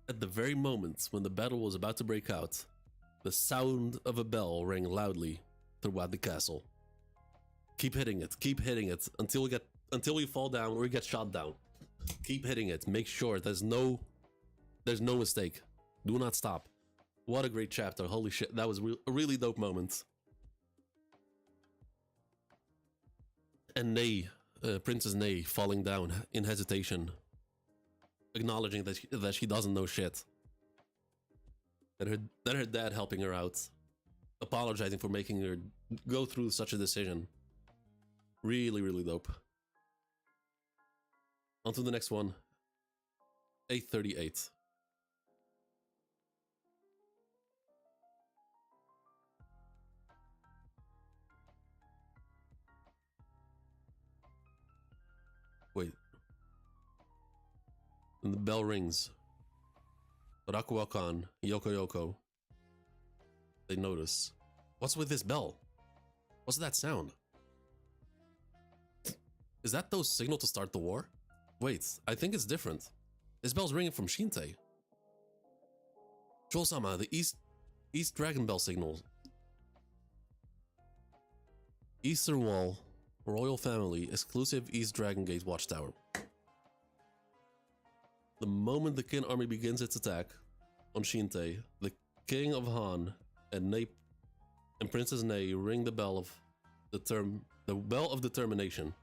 At the very moment when the battle was about to break out, the sound of a bell rang loudly throughout the castle. Keep hitting it until we fall down or we get shot down. Keep hitting it. Make sure there's no mistake. Do not stop. What a great chapter. Holy shit, that was a really dope moment. And Nei, Princess Nei, falling down in hesitation, acknowledging that she doesn't know shit. That her dad helping her out, apologizing for making her go through such a decision. Really, really dope. On to the next one. 838. Wait. And the bell rings. Rakuakan, Yoko. They notice. What's with this bell? What's that sound? Is that those signal to start the war? Wait, I think it's different. This bell's ringing from Shinte. Joel-sama, the East Dragon Bell signal. Eastern Wall, Royal Family, exclusive East Dragon Gate Watchtower. The moment the Qin army begins its attack on Shinte, the King of Han and Princess Nei ring the bell of determination.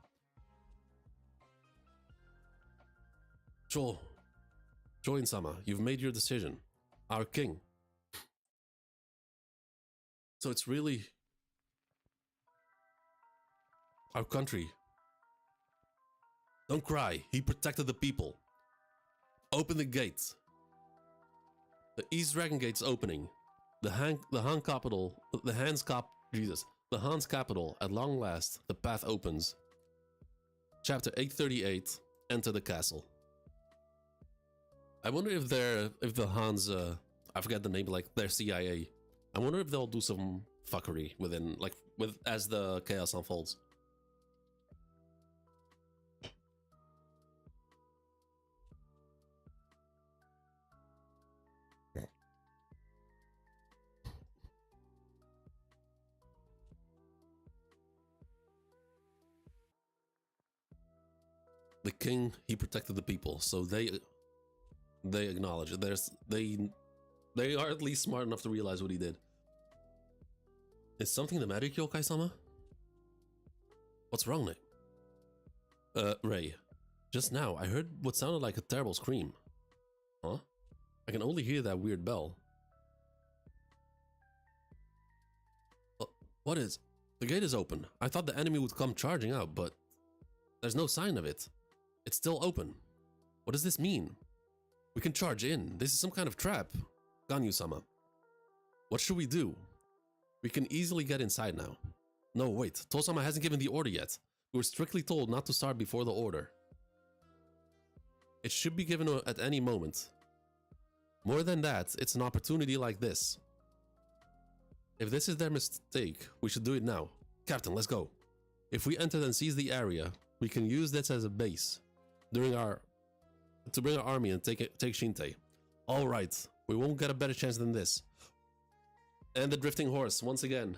Join-sama, you've made your decision. Our king. So it's really our country. Don't cry. He protected the people. Open the gates. The East Dragon Gate's opening. The Han's capital. At long last, the path opens. Chapter 838. Enter the castle. I wonder if the Hans, I forget the name, like their CIA. I wonder if they'll do some fuckery as the chaos unfolds. The king, he protected the people, so they acknowledge it. They are at least smart enough to realize what he did. Is something the matter, Kyokai-sama? What's wrong, Nick? Ray. Just now, I heard what sounded like a terrible scream. Huh? I can only hear that weird bell. What is? The gate is open. I thought the enemy would come charging out, but there's no sign of it. It's still open. What does this mean? We can charge in. This is some kind of trap. Ganyu-sama. What should we do? We can easily get inside now. No, wait. Tosama hasn't given the order yet. We were strictly told not to start before the order. It should be given at any moment. More than that, it's an opportunity like this. If this is their mistake, we should do it now. Captain, let's go. If we enter and seize the area, we can use this as a base to bring our army and take Shinte. All right, we won't get a better chance than this. And the drifting horse once again.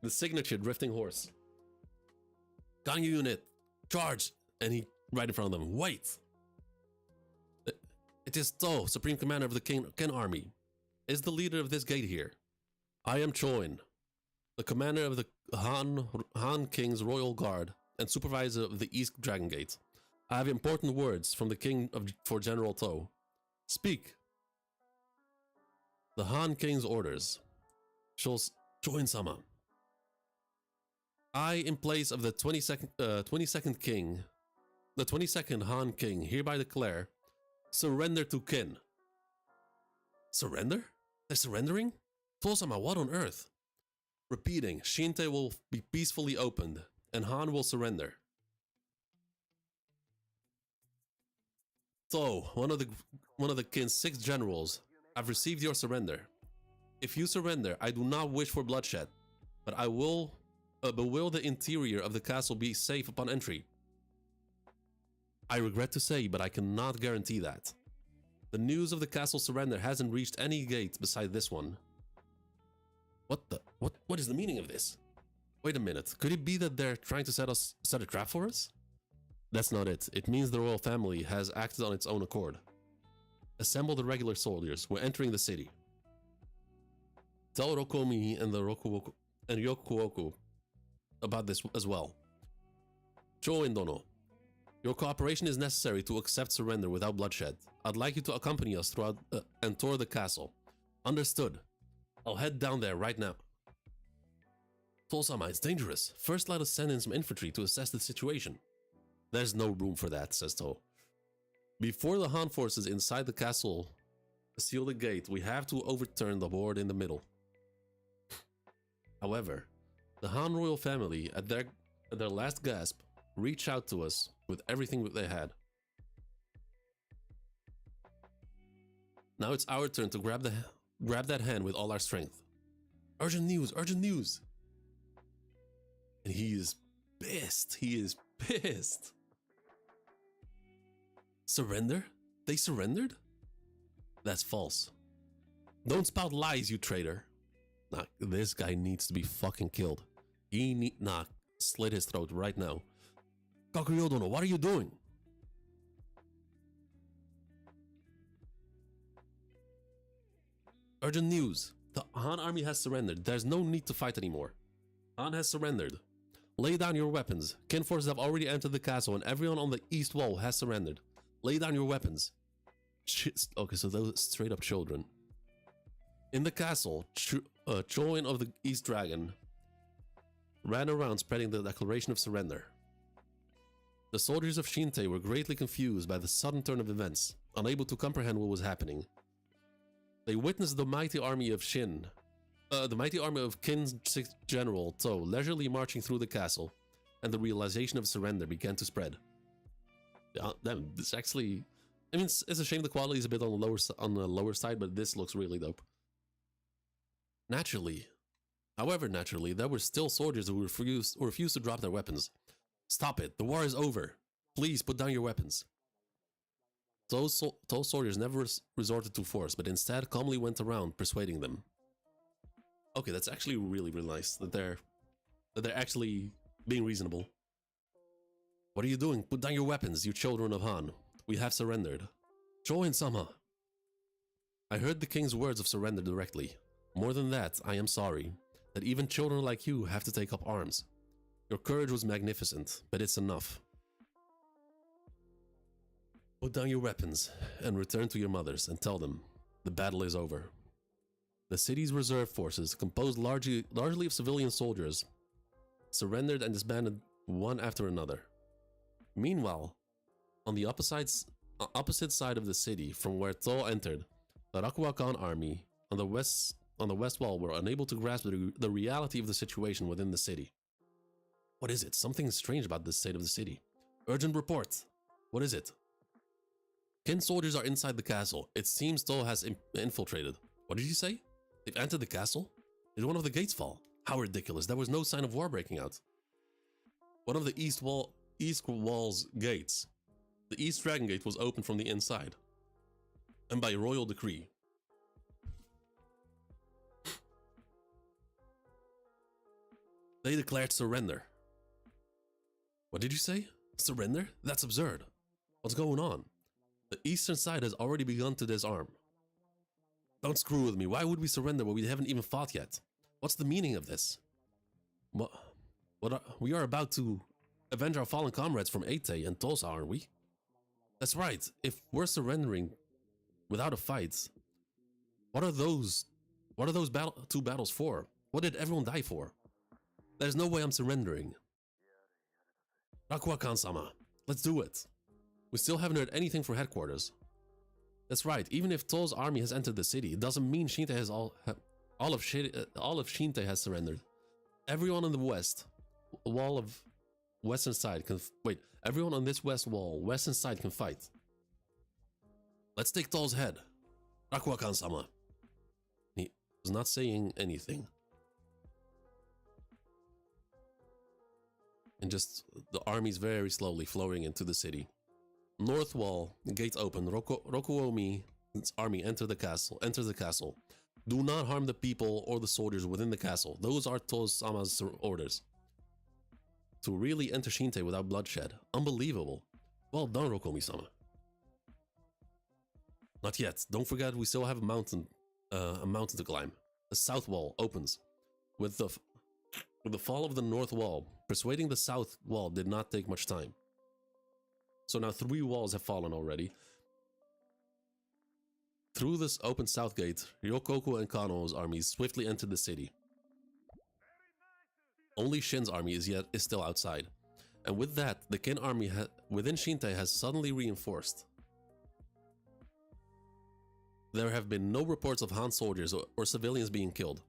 The signature drifting horse. Ganyu unit, charge! And he right in front of them. Wait! It is To, Supreme Commander of the Ken Army. Is the leader of this gate here? I am Choin, the commander of the Han King's Royal Guard and supervisor of the East Dragon Gate. I have important words from the king for General To. Speak. The Han King's orders. Choin-sama. I, in place of the 22nd King, the 22nd Han King, hereby declare, surrender to Kin. Surrender? They're surrendering? Tosama, what on earth? Repeating, Shinte will be peacefully opened, and Han will surrender. So, one of the Kin's 6 generals, I've received your surrender. If you surrender, I do not wish for bloodshed, but will the interior of the castle be safe upon entry? I regret to say, but I cannot guarantee that. The news of the castle surrender hasn't reached any gate beside this one. What is the meaning of this? Wait a minute, could it be that they're trying to set a trap for us? That's not it. It means the royal family has acted on its own accord. Assemble the regular soldiers. We're entering the city. Tell Rokomi and Yokuoku about this as well. Choin Dono, your cooperation is necessary to accept surrender without bloodshed. I'd like you to accompany us throughout and tour the castle. Understood. I'll head down there right now. Tosama, it's dangerous. First let us send in some infantry to assess the situation. There's no room for that, says To. Before the Han forces inside the castle seal the gate, we have to overturn the board in the middle. However, the Han royal family, at their last gasp, reached out to us with everything that they had. Now it's our turn to grab that hand with all our strength. Urgent news, urgent news! And he is pissed. He is pissed. Surrender? They surrendered? That's false. Don't spout lies, you traitor. Nah, this guy needs to be fucking killed. Slit his throat right now. Kakuyo Dono, what are you doing? Urgent news. The Han army has surrendered. There's no need to fight anymore. Han has surrendered. Lay down your weapons. Kin forces have already entered the castle and everyone on the east wall has surrendered. Lay down your weapons. Okay, so those straight up children. In the castle, Choin of the East Dragon ran around spreading the declaration of surrender. The soldiers of Shinte were greatly confused by the sudden turn of events, unable to comprehend what was happening. They witnessed the mighty army of Kin's 6th general, To, leisurely marching through the castle, and the realization of surrender began to spread. Yeah, this actually, I mean, it's a shame the quality is a bit on the lower side, but this looks really dope. However, naturally, there were still soldiers who refused to drop their weapons. Stop it! The war is over. Please put down your weapons. Those soldiers never resorted to force, but instead calmly went around persuading them. Okay, that's actually really, really nice that they're actually being reasonable. What are you doing? Put down your weapons, you children of Han. We have surrendered. Join-sama. I heard the king's words of surrender directly. More than that, I am sorry that even children like you have to take up arms. Your courage was magnificent, but it's enough. Put down your weapons and return to your mothers and tell them the battle is over. The city's reserve forces, composed largely of civilian soldiers, surrendered and disbanded one after another. Meanwhile, on the opposite side of the city from where Tol entered, the Rakwa Khan army on the west wall were unable to grasp the reality of the situation within the city. What is it? Something strange about this state of the city. Urgent report. What is it? Qin soldiers are inside the castle. It seems Tol has infiltrated. What did you say? They've entered the castle? Did one of the gates fall? How ridiculous. There was no sign of war breaking out. One of the east wall's gates. The East Dragon Gate was opened from the inside. And by royal decree. They declared surrender. What did you say? Surrender? That's absurd. What's going on? The eastern side has already begun to disarm. Don't screw with me. Why would we surrender when we haven't even fought yet? What's the meaning of this? We are about to avenge our fallen comrades from Ate and Tulsa, aren't we? That's right. If we're surrendering without a fight, what are those two battles for? What did everyone die for? There's no way I'm surrendering. Rakwa Khan-sama, let's do it. We still haven't heard anything from headquarters. That's right, even if Tol's army has entered the city, it doesn't mean Shinte has all of Shinte has surrendered. Everyone on the western side can wait. Everyone on this western side can fight. Let's take Tol's head. Rakwa Khan-sama. He was not saying anything. And just the armies very slowly flowing into the city. North wall, the gates open. Rokuomi's army enters the castle. Do not harm the people or the soldiers within the castle. Those are Tol-sama's orders. To really enter Shinte without bloodshed. Unbelievable. Well done, Rokomi-sama. Not yet. Don't forget we still have a mountain to climb. The south wall opens. With the fall of the north wall, persuading the south wall did not take much time. So now 3 walls have fallen already. Through this open south gate, Ryokoku and Kano's armies swiftly entered the city. Only Shin's army is still outside. And with that, the Qin army within Shinte has suddenly reinforced. There have been no reports of Han soldiers or civilians being killed.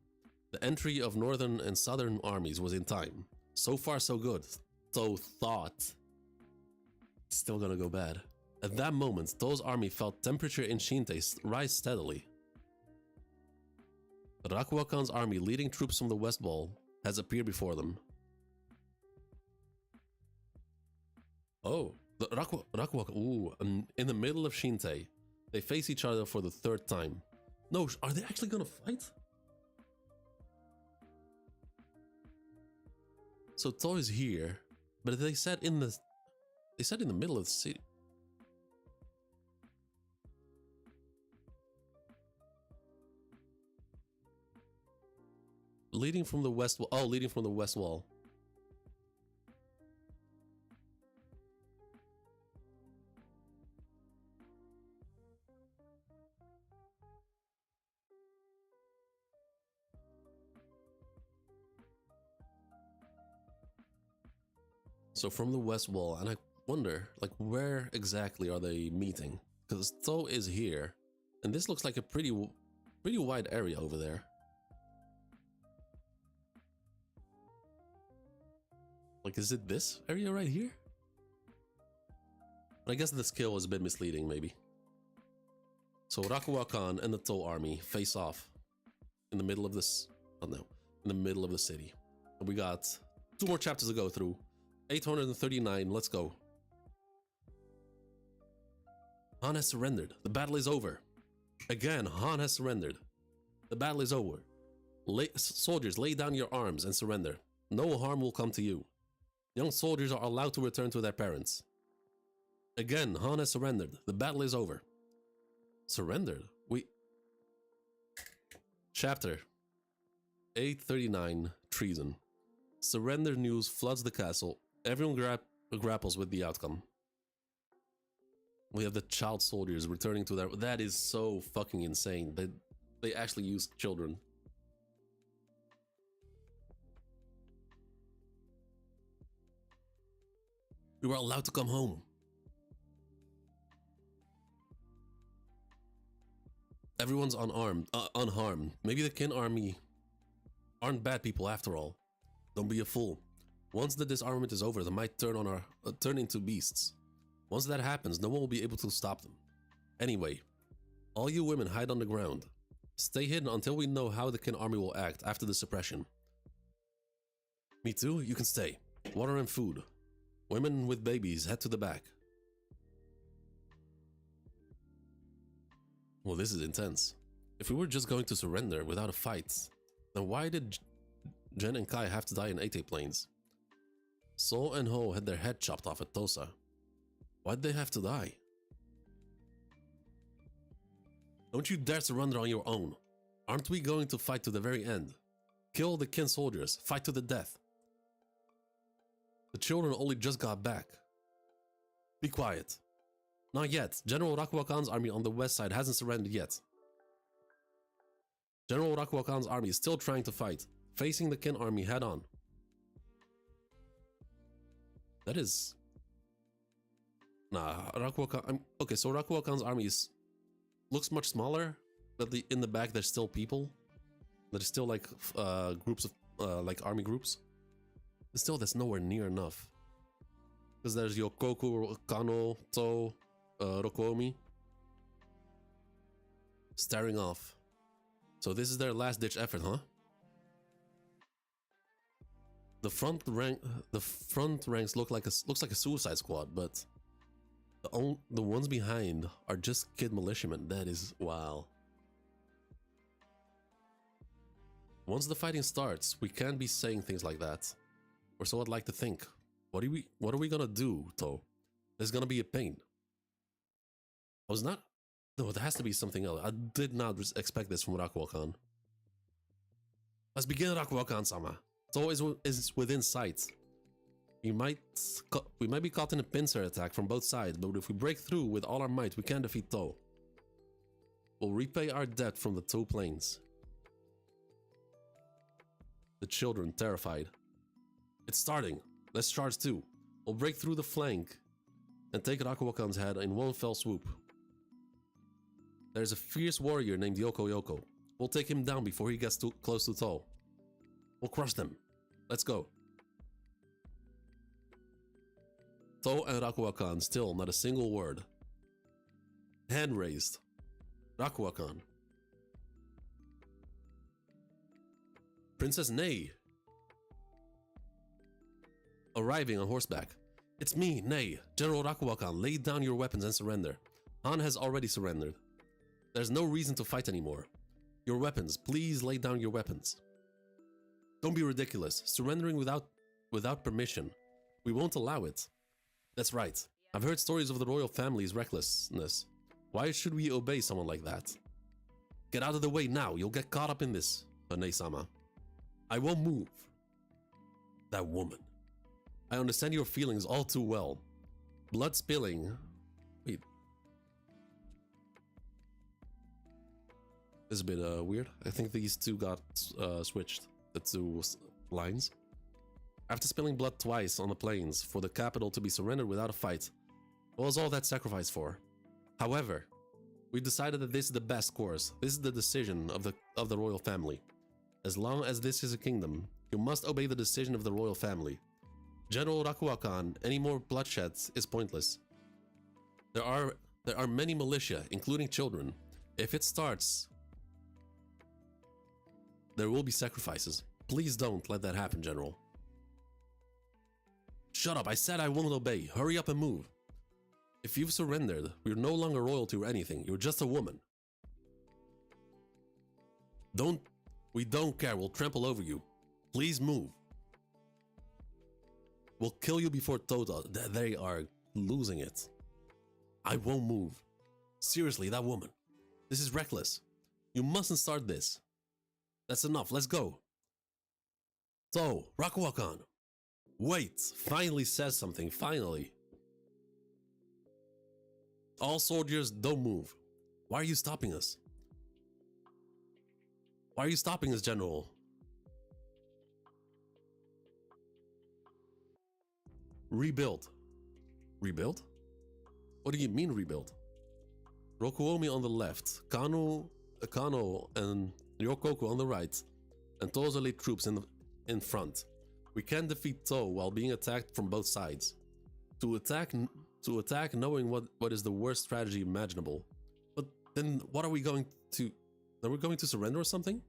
The entry of northern and southern armies was in time. So far so good. So thought. Still gonna go bad. At that moment, To's army felt temperature in Shinte rise steadily. Rakwa Khan's army leading troops from the west wall has appeared before them. Oh, the Rakwa, ooh, in the middle of Shinte. They face each other for the 3rd time. No, are they actually gonna fight? So To is here, but they said in the middle of the city. Leading from the west wall. Oh, leading from the west wall. So from the west wall, and I wonder, like, where exactly are they meeting? Because To is here, and this looks like a pretty wide area over there. Like, is it this area right here? I guess the scale is a bit misleading, maybe. So Rakwa Khan and the To army face off in the middle of this. Oh no, in the middle of the city. And we got 2 more chapters to go through. 839. Let's go. Han has surrendered. The battle is over. Again, Han has surrendered. The battle is over. Soldiers, lay down your arms and surrender. No harm will come to you. Young soldiers are allowed to return to their parents. Again, Han has surrendered. The battle is over. Surrendered? Chapter 839, Treason. Surrender news floods the castle. Everyone grapples with the outcome. We have the child soldiers returning to their... That is so fucking insane. They actually use children. We were allowed to come home. Everyone's unharmed. Maybe the Qin army aren't bad people after all. Don't be a fool. Once the disarmament is over, they might turn into beasts. Once that happens, no one will be able to stop them. Anyway, all you women hide on the ground. Stay hidden until we know how the Qin army will act after the suppression. Me too, you can stay. Water and food. Women with babies, head to the back. Well, this is intense. If we were just going to surrender without a fight, then why did Jen and Kai have to die in 8 planes? Sol and Ho had their head chopped off at Tosa. Why'd they have to die? Don't you dare surrender on your own. Aren't we going to fight to the very end? Kill the Qin soldiers, fight to the death. The children only just got back. Be quiet. Not yet. General Rakwa Khan's army on the west side hasn't surrendered yet. General Rakwa Khan's army is still trying to fight, facing the Qin army head on. That is... Nah, Rakwa Khan... Okay, so Rakwa Khan's army looks much smaller, but in the back there's still people. There's still like groups of like army groups. But still, that's nowhere near enough. Because there's Yokoku, Kano, To, Rokomi staring off. So this is their last-ditch effort, huh? The front ranks looks like a suicide squad, but the ones behind are just kid militiamen. That is wow. Once the fighting starts, we can't be saying things like that. Or so I'd like to think. What are we gonna do, To? There's gonna be a pain. I was not... No, there has to be something else. I did not expect this from Rakwa Khan. Let's begin, Rakwa Khan-sama. To is within sight. We might be caught in a pincer attack from both sides, but if we break through with all our might, we can defeat To. We'll repay our debt from the 2 planes. The children, terrified. It's starting. Let's charge too. We'll break through the flank and take Rakwa Khan's head in one fell swoop. There's a fierce warrior named Yoko Yoko. We'll take him down before he gets too close to To. We'll crush them. Let's go. To and Rakwa Khan, still not a single word. Hand raised. Rakwa Khan. Princess Nei. Arriving on horseback. It's me, Nei. General Rakwa Khan, lay down your weapons and surrender. Han has already surrendered. There's no reason to fight anymore. Your weapons, please lay down your weapons. Don't be ridiculous. Surrendering without permission. We won't allow it. That's right. I've heard stories of the royal family's recklessness. Why should we obey someone like that? Get out of the way now. You'll get caught up in this, Nei-sama. I won't move. That woman. I understand your feelings all too well. Blood spilling. Wait. This is a bit weird. I think these two got switched. The 2 lines. After spilling blood twice on the plains for the capital to be surrendered without a fight, what was all that sacrifice for? However, we decided that this is the best course. This is the decision of the royal family. As long as this is a kingdom, you must obey the decision of the royal family. General Rakwa Khan, any more bloodshed is pointless. There are many militia, including children. If it starts, there will be sacrifices. Please don't let that happen, General. Shut up, I said I won't obey. Hurry up and move. If you've surrendered, we're no longer royalty or anything. You're just a woman. We don't care. We'll trample over you. Please move. We'll kill you before Tota. They are losing it. I won't move. Seriously, that woman. This is reckless. You mustn't start this. That's enough. Let's go. So, Rakuwakan. Wait. Finally says something. Finally. All soldiers, don't move. Why are you stopping us? Why are you stopping us, General? Rebuild. Rebuild? What do you mean rebuild? Rokuomi on the left, Kano and Ryokoku on the right, and To's elite troops in front. We can defeat To while being attacked from both sides. To attack knowing what is the worst strategy imaginable. But then what are we going to... Are we going to surrender or something?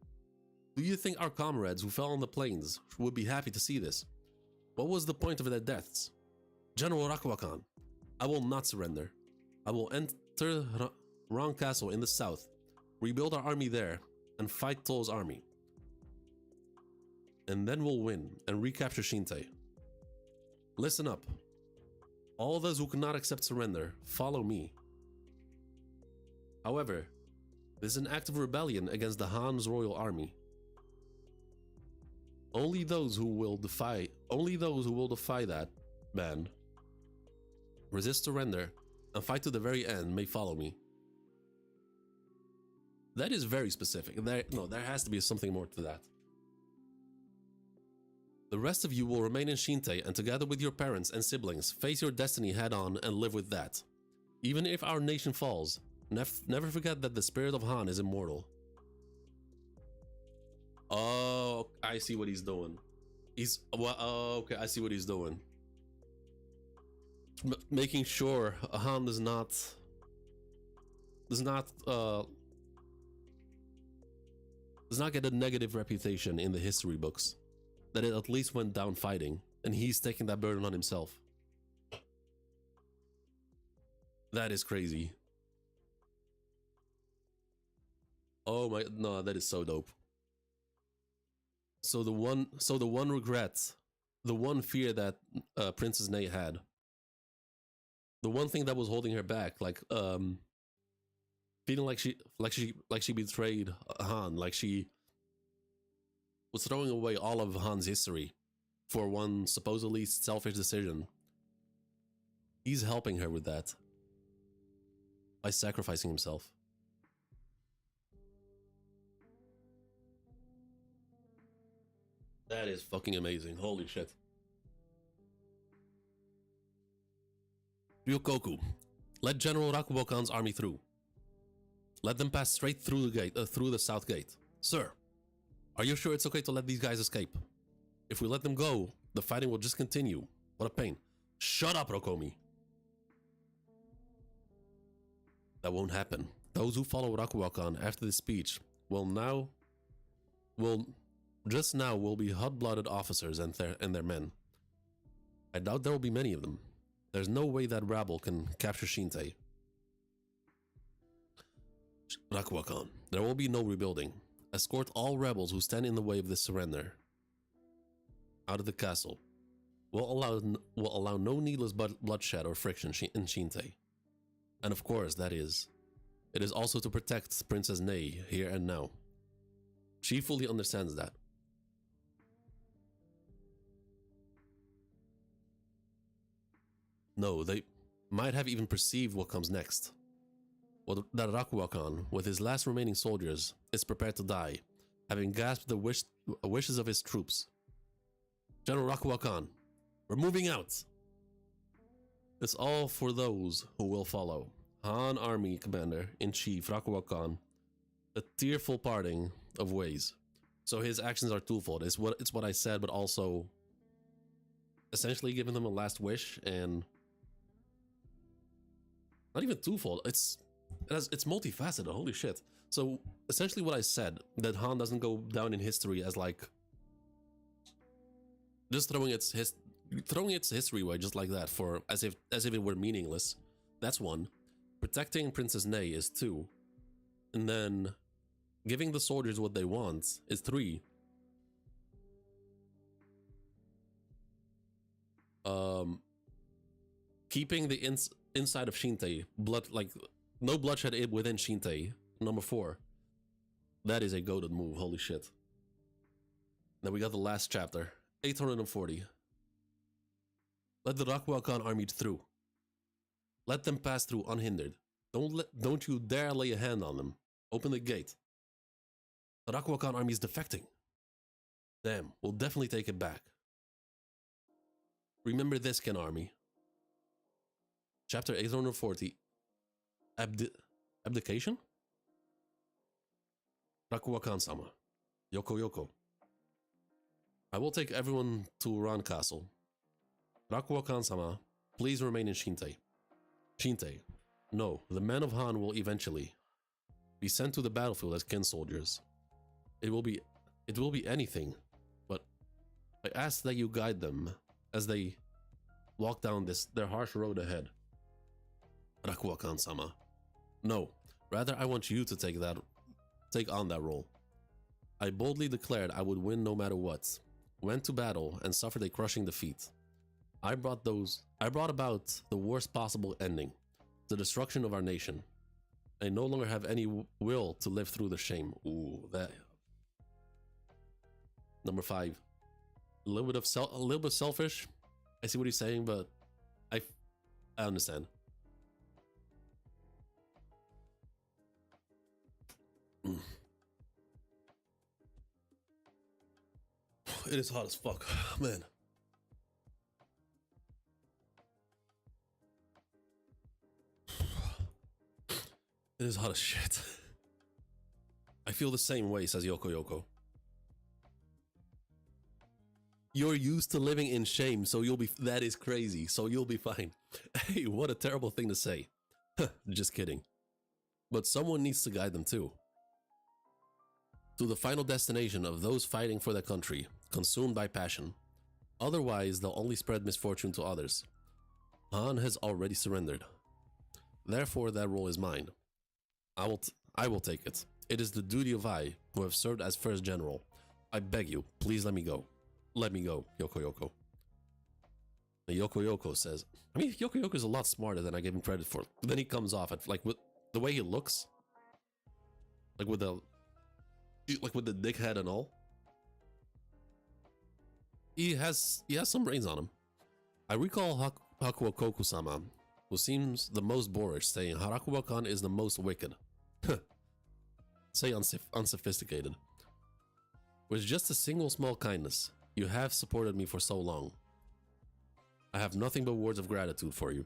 Do you think our comrades who fell on the plains would be happy to see this? What was the point of their deaths? General Rakuwakan, I will not surrender. I will enter Rang Castle in the south, rebuild our army there, and fight To's army. And then we'll win and recapture Shinte. Listen up. All those who cannot accept surrender, follow me. However, this is an act of rebellion against the Han's royal army. Only those who will defy that ban, resist surrender, and fight to the very end may follow me. That is very specific. There has to be something more to that. The rest of you will remain in Shinte and together with your parents and siblings, face your destiny head on and live with that. Even if our nation falls, never forget that the spirit of Han is immortal. Oh, I see what he's doing. Okay, I see what he's doing. Making sure Han does not get a negative reputation in the history books. That it at least went down fighting, and he's taking that burden on himself. That is crazy. Oh my, no, that is so dope. So the one regret, the one fear that Princess Ney had, the one thing that was holding her back, like feeling like she betrayed Han, like she was throwing away all of Han's history for one supposedly selfish decision. He's helping her with that by sacrificing himself. That is fucking amazing. Holy shit. Ryokoku, let General Rakuwakan's army through. Let them pass straight through the gate, through the south gate. Sir, are you sure it's okay to let these guys escape? If we let them go, the fighting will just continue. What a pain. Shut up, Rokomi. That won't happen. Those who follow Rakuwakan after this speech will be hot-blooded officers and their men. I doubt there will be many of them. There's no way that rabble can capture Shinte. Rakuwakan, there will be no rebuilding. Escort all rebels who stand in the way of this surrender out of the castle. We'll allow no needless bloodshed or friction in Shinte. And of course, it is also to protect Princess Ney here and now. She fully understands that. No, they might have even perceived what comes next. That Rakuwakan, with his last remaining soldiers, is prepared to die, having gasped the wishes of his troops. General Rakuwakan, we're moving out! It's all for those who will follow. Han Army Commander-in-Chief Rakuwakan, a tearful parting of ways. So his actions are twofold. It's what I said, but also essentially giving them a last wish, and not even twofold. It's multifaceted. Holy shit! So essentially, what I said, that Han doesn't go down in history as like just throwing its history away just like that, for as if it were meaningless. That's one. Protecting Princess Ney is two, and then giving the soldiers what they want is three. Um, keeping the inside of Shinte blood, like no bloodshed within Shinte. Number 4. That is a goated move. Holy shit. Then we got the last chapter, 840. Let the Rakwakan army through. Let them pass through unhindered. Don't you dare lay a hand on them. Open the gate. The Rakwakan army is defecting. Damn, we'll definitely take it back. Remember this, Ken army. Chapter 840. Abdication? Rakuwakan-sama. Yoko Yoko. I will take everyone to Ran Castle. Rakuwakan-sama, please remain in Shinte. Shinte. No, the men of Han will eventually be sent to the battlefield as kin soldiers. It will be anything, but I ask that you guide them as they walk down their harsh road ahead. Rakuwakan-sama. No, rather I want you to take on that role. I boldly declared I would win no matter what, went to battle and suffered a crushing defeat. I brought about the worst possible ending, the destruction of our nation. I no longer have any will to live through the shame. Ooh, that. Number 5. A little bit selfish. I see what he's saying, but I understand. It is hot as fuck, man. It is hot as shit. I feel the same way, says Yoko Yoko. You're used to living in shame, so you'll be— that is crazy, so you'll be fine. Hey, what a terrible thing to say. Just kidding. But someone needs to guide them too. To the final destination of those fighting for their country, consumed by passion. Otherwise, they'll only spread misfortune to others. Han has already surrendered. Therefore, that role is mine. I will take it. It is the duty of I, who have served as first general. I beg you, please let me go. Let me go, Yoko Yoko. And Yoko Yoko says, I mean, Yoko Yoko is a lot smarter than I give him credit for. Then he comes off at, like, with the way he looks, like with the dickhead and all. He has some brains on him. I recall Hakuo Koku-sama, who seems the most boorish, saying Harakuwa-kan is the most wicked. Say unsophisticated. With just a single small kindness, you have supported me for so long. I have nothing but words of gratitude for you.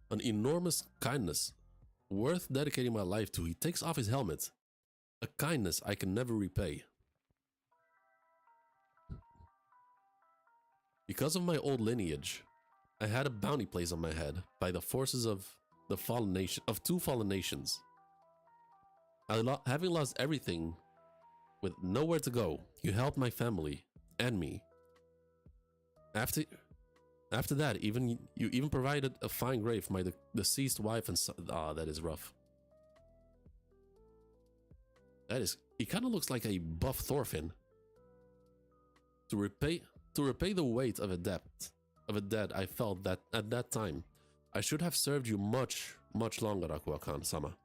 An enormous kindness, worth dedicating my life to. He takes off his helmet. A kindness I can never repay. Because of my old lineage, I had a bounty placed on my head by the forces of the fallen nation, of 2 fallen nations. Having lost everything, with nowhere to go, you helped my family and me. After that, you even provided a fine grave for my deceased wife and son. Ah, that is rough. He kind of looks like a buff Thorfinn. To repay the weight of a debt I felt that at that time, I should have served you much, much longer, Rakuwa-kan-sama.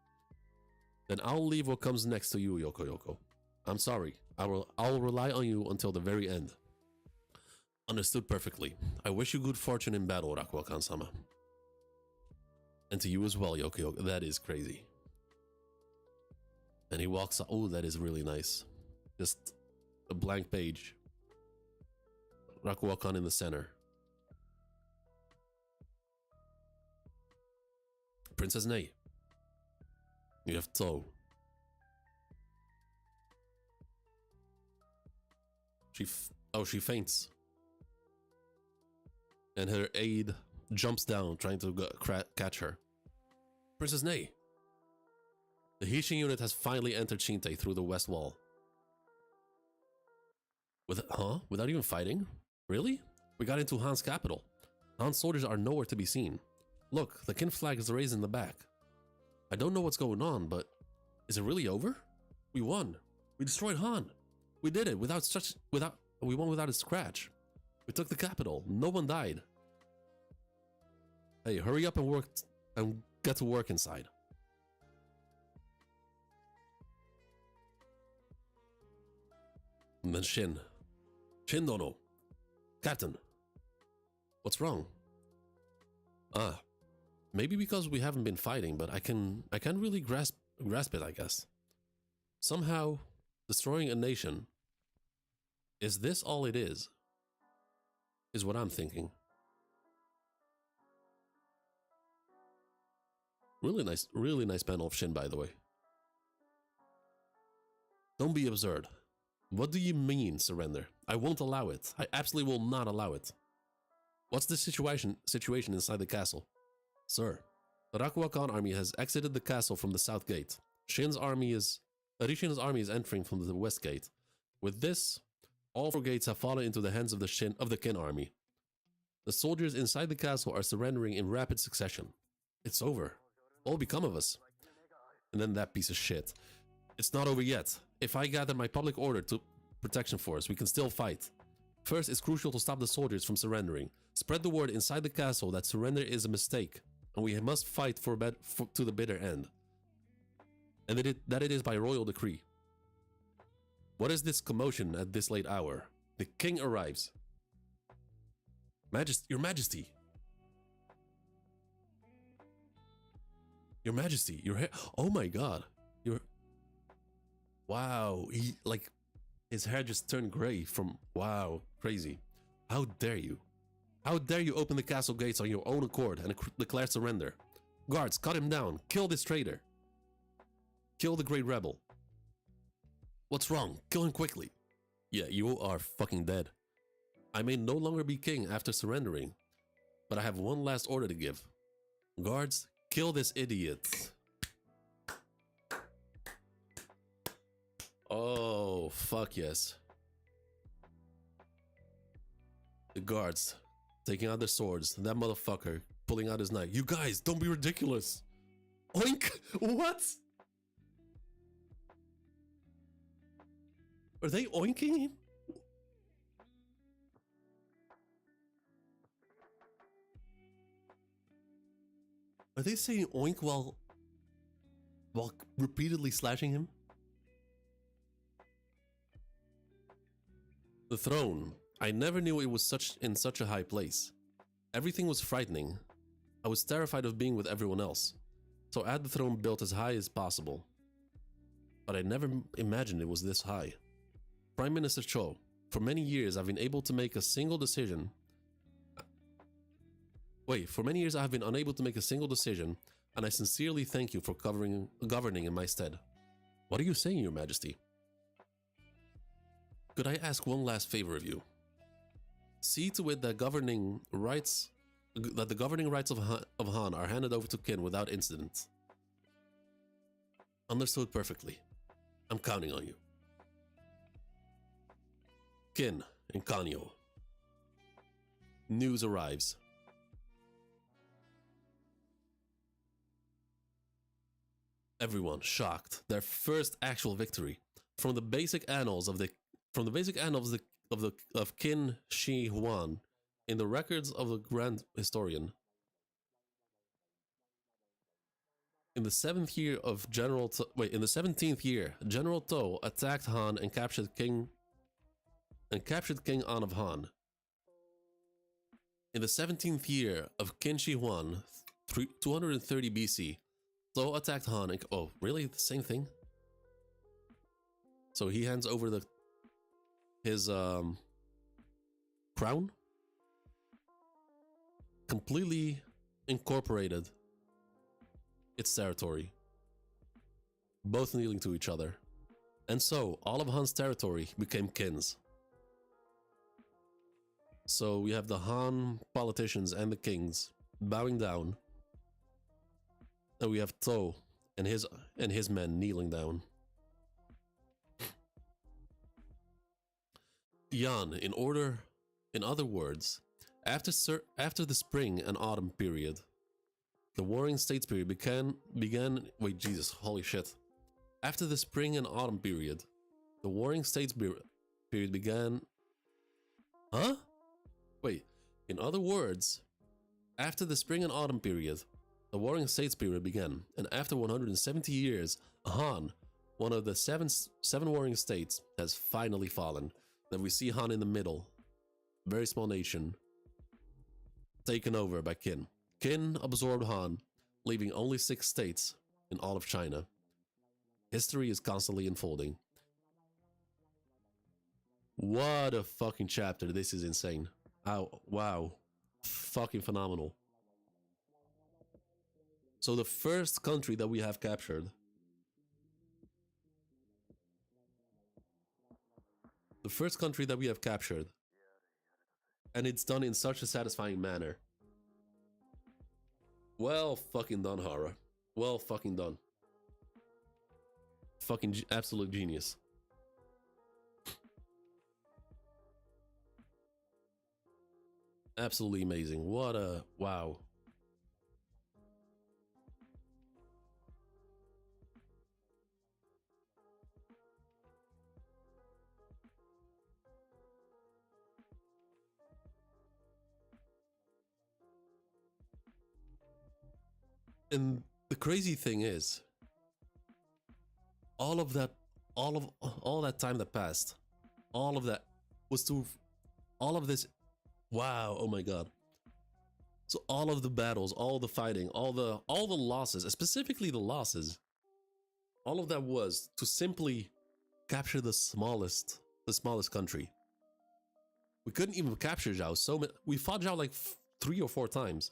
Then I'll leave what comes next to you, Yoko Yoko. I'm sorry. I'll rely on you until the very end. Understood perfectly. I wish you good fortune in battle, Rakuwa-kan-sama. And to you as well, Yoko Yoko. That is crazy. And he walks out. Oh, that is really nice. Just a blank page. Rakuwa-kan in the center. Princess Nei. You have Toe. She faints. And her aide jumps down, trying to catch her. Princess Nei. The Hishin unit has finally entered Shinte through the west wall. Without even fighting? Really? We got into Han's capital. Han's soldiers are nowhere to be seen. Look, the kin flag is raised in the back. I don't know what's going on, but is it really over? We won. We destroyed Han. We did it we won without a scratch. We took the capital. No one died. Hey, hurry up and work and get to work inside. And then Shin Dono. Captain. What's wrong? Maybe because we haven't been fighting, but I can't really grasp it, I guess. Somehow, destroying a nation, is this all it is? Is what I'm thinking. Really nice panel of Shin, by the way. Don't be absurd. What do you mean, surrender? I won't allow it. I absolutely will not allow it. What's the situation inside the castle? Sir, the Rakwa Khan army has exited the castle from the south gate. Arishin's army is entering from the west gate. With this, all four gates have fallen into the hands of the Qin army. The soldiers inside the castle are surrendering in rapid succession. It's over. What will become of us? And then that piece of shit. It's not over yet. If I gather my public order to protection force, we can still fight. First, it's crucial to stop the soldiers from surrendering. Spread the word inside the castle that surrender is a mistake, and we must fight to the bitter end. And that it is by royal decree. What is this commotion at this late hour? The king arrives. Your Majesty. Your Majesty, your hair. Oh my God. Wow. His hair just turned gray from, wow, crazy. How dare you? How dare you open the castle gates on your own accord and declare surrender? Guards, cut him down. Kill this traitor. Kill the great rebel. What's wrong? Kill him quickly. Yeah, you are fucking dead. I may no longer be king after surrendering, but I have one last order to give. Guards, kill this idiot. Oh, fuck yes. The guards taking out their swords. That motherfucker pulling out his knife. You guys, don't be ridiculous. Oink! What? Are they oinking him? Are they saying oink while repeatedly slashing him? The throne. I never knew it was in such a high place. Everything was frightening. I was terrified of being with everyone else. So I had the throne built as high as possible. But I never imagined it was this high. Prime Minister Cho, for many years I've been able to make a single decision. For many years I have been unable to make a single decision, and I sincerely thank you for governing in my stead. What are you saying, Your Majesty? Could I ask one last favor of you? See to it that the governing rights of Han are handed over to Qin without incident. Understood perfectly. I'm counting on you. Qin in Kanyo. News arrives. Everyone shocked. Their first actual victory from the basic annals of Qin Shi Huan in the records of the Grand Historian. In the 17th year, General To attacked Han and captured King An of Han. In the 17th year of Qin Shi Huan, 230 BC, To attacked Han and... Oh, really? The same thing? So he hands over his crown? Completely incorporated its territory. Both kneeling to each other. And so, all of Han's territory became Qin's. So we have the Han politicians and the kings bowing down. And we have To and his men kneeling down. Yan, in other words, after the spring and autumn period, the Warring States period began. Wait, Jesus, holy shit! After the spring and autumn period, the Warring States period began. Huh? Wait, in other words, after the spring and autumn period, the Warring States period began, and after 170 years, Han, one of the seven warring states, has finally fallen. Then we see Han in the middle, very small nation, taken over by Qin. Qin absorbed Han, leaving only 6 states in all of China. History is constantly unfolding. What a fucking chapter. This is insane. Oh, wow. Fucking phenomenal. So the first country that we have captured. The first country that we have captured. And it's done in such a satisfying manner. Well fucking done, Hara. Well fucking done. Fucking absolute genius. Absolutely amazing. What a wow. And the crazy thing is, all of that time that passed, all of that was to all of this. Wow, oh my god. So all of the battles, all the fighting, all the losses, specifically the losses, all of that was to simply capture the smallest country. We couldn't even capture Zhao. We fought Zhao like 3 or 4 times.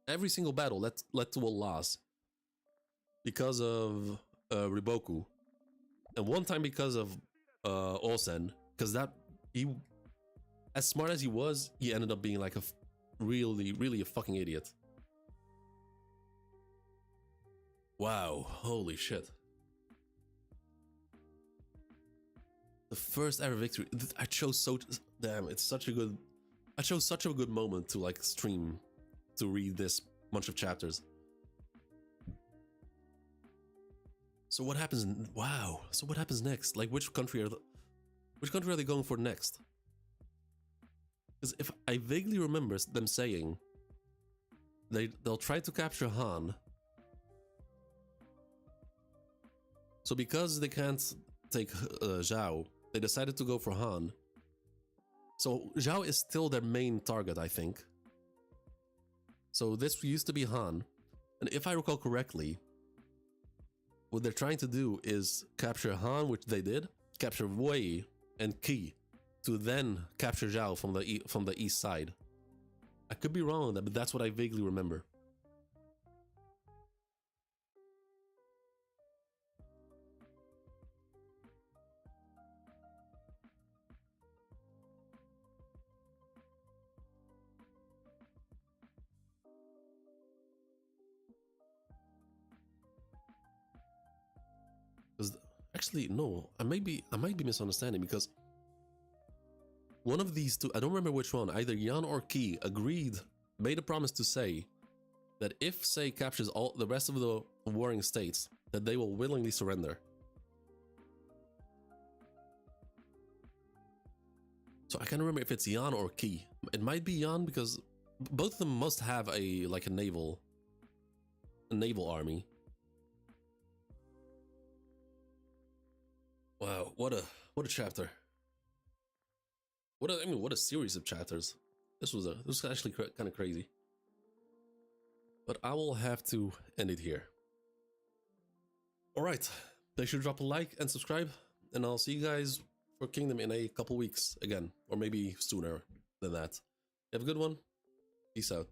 Every single battle led to a loss because of Riboku, and one time because of Olsen, because he, as smart as he was, he ended up being like a really a fucking idiot. Wow, holy shit. The first ever victory. I chose damn, it's such a good, I chose such a good moment to like stream, to read this bunch of chapters. So what happens? Wow. So what happens next? Like, which country are they going for next? Because if I vaguely remember them saying they'll try to capture Han. So because they can't take Zhao, they decided to go for Han. So Zhao is still their main target, I think. So this used to be Han, and if I recall correctly, what they're trying to do is capture Han, which they did, capture Wei and Qi, to then capture Zhao from the east side. I could be wrong on that, but that's what I vaguely remember. Actually, no, I might be misunderstanding, because one of these two, I don't remember which one, either Yan or Qi made a promise to say that if Sei captures all the rest of the warring states, that they will willingly surrender. So I can't remember if it's Yan or Qi. It might be Yan, because both of them must have a naval army. Wow, what a chapter. What a series of chapters. This was actually kind of crazy. But I will have to end it here. All right, make sure to drop a like and subscribe, and I'll see you guys for Kingdom in a couple weeks again, or maybe sooner than that. Have a good one. Peace out.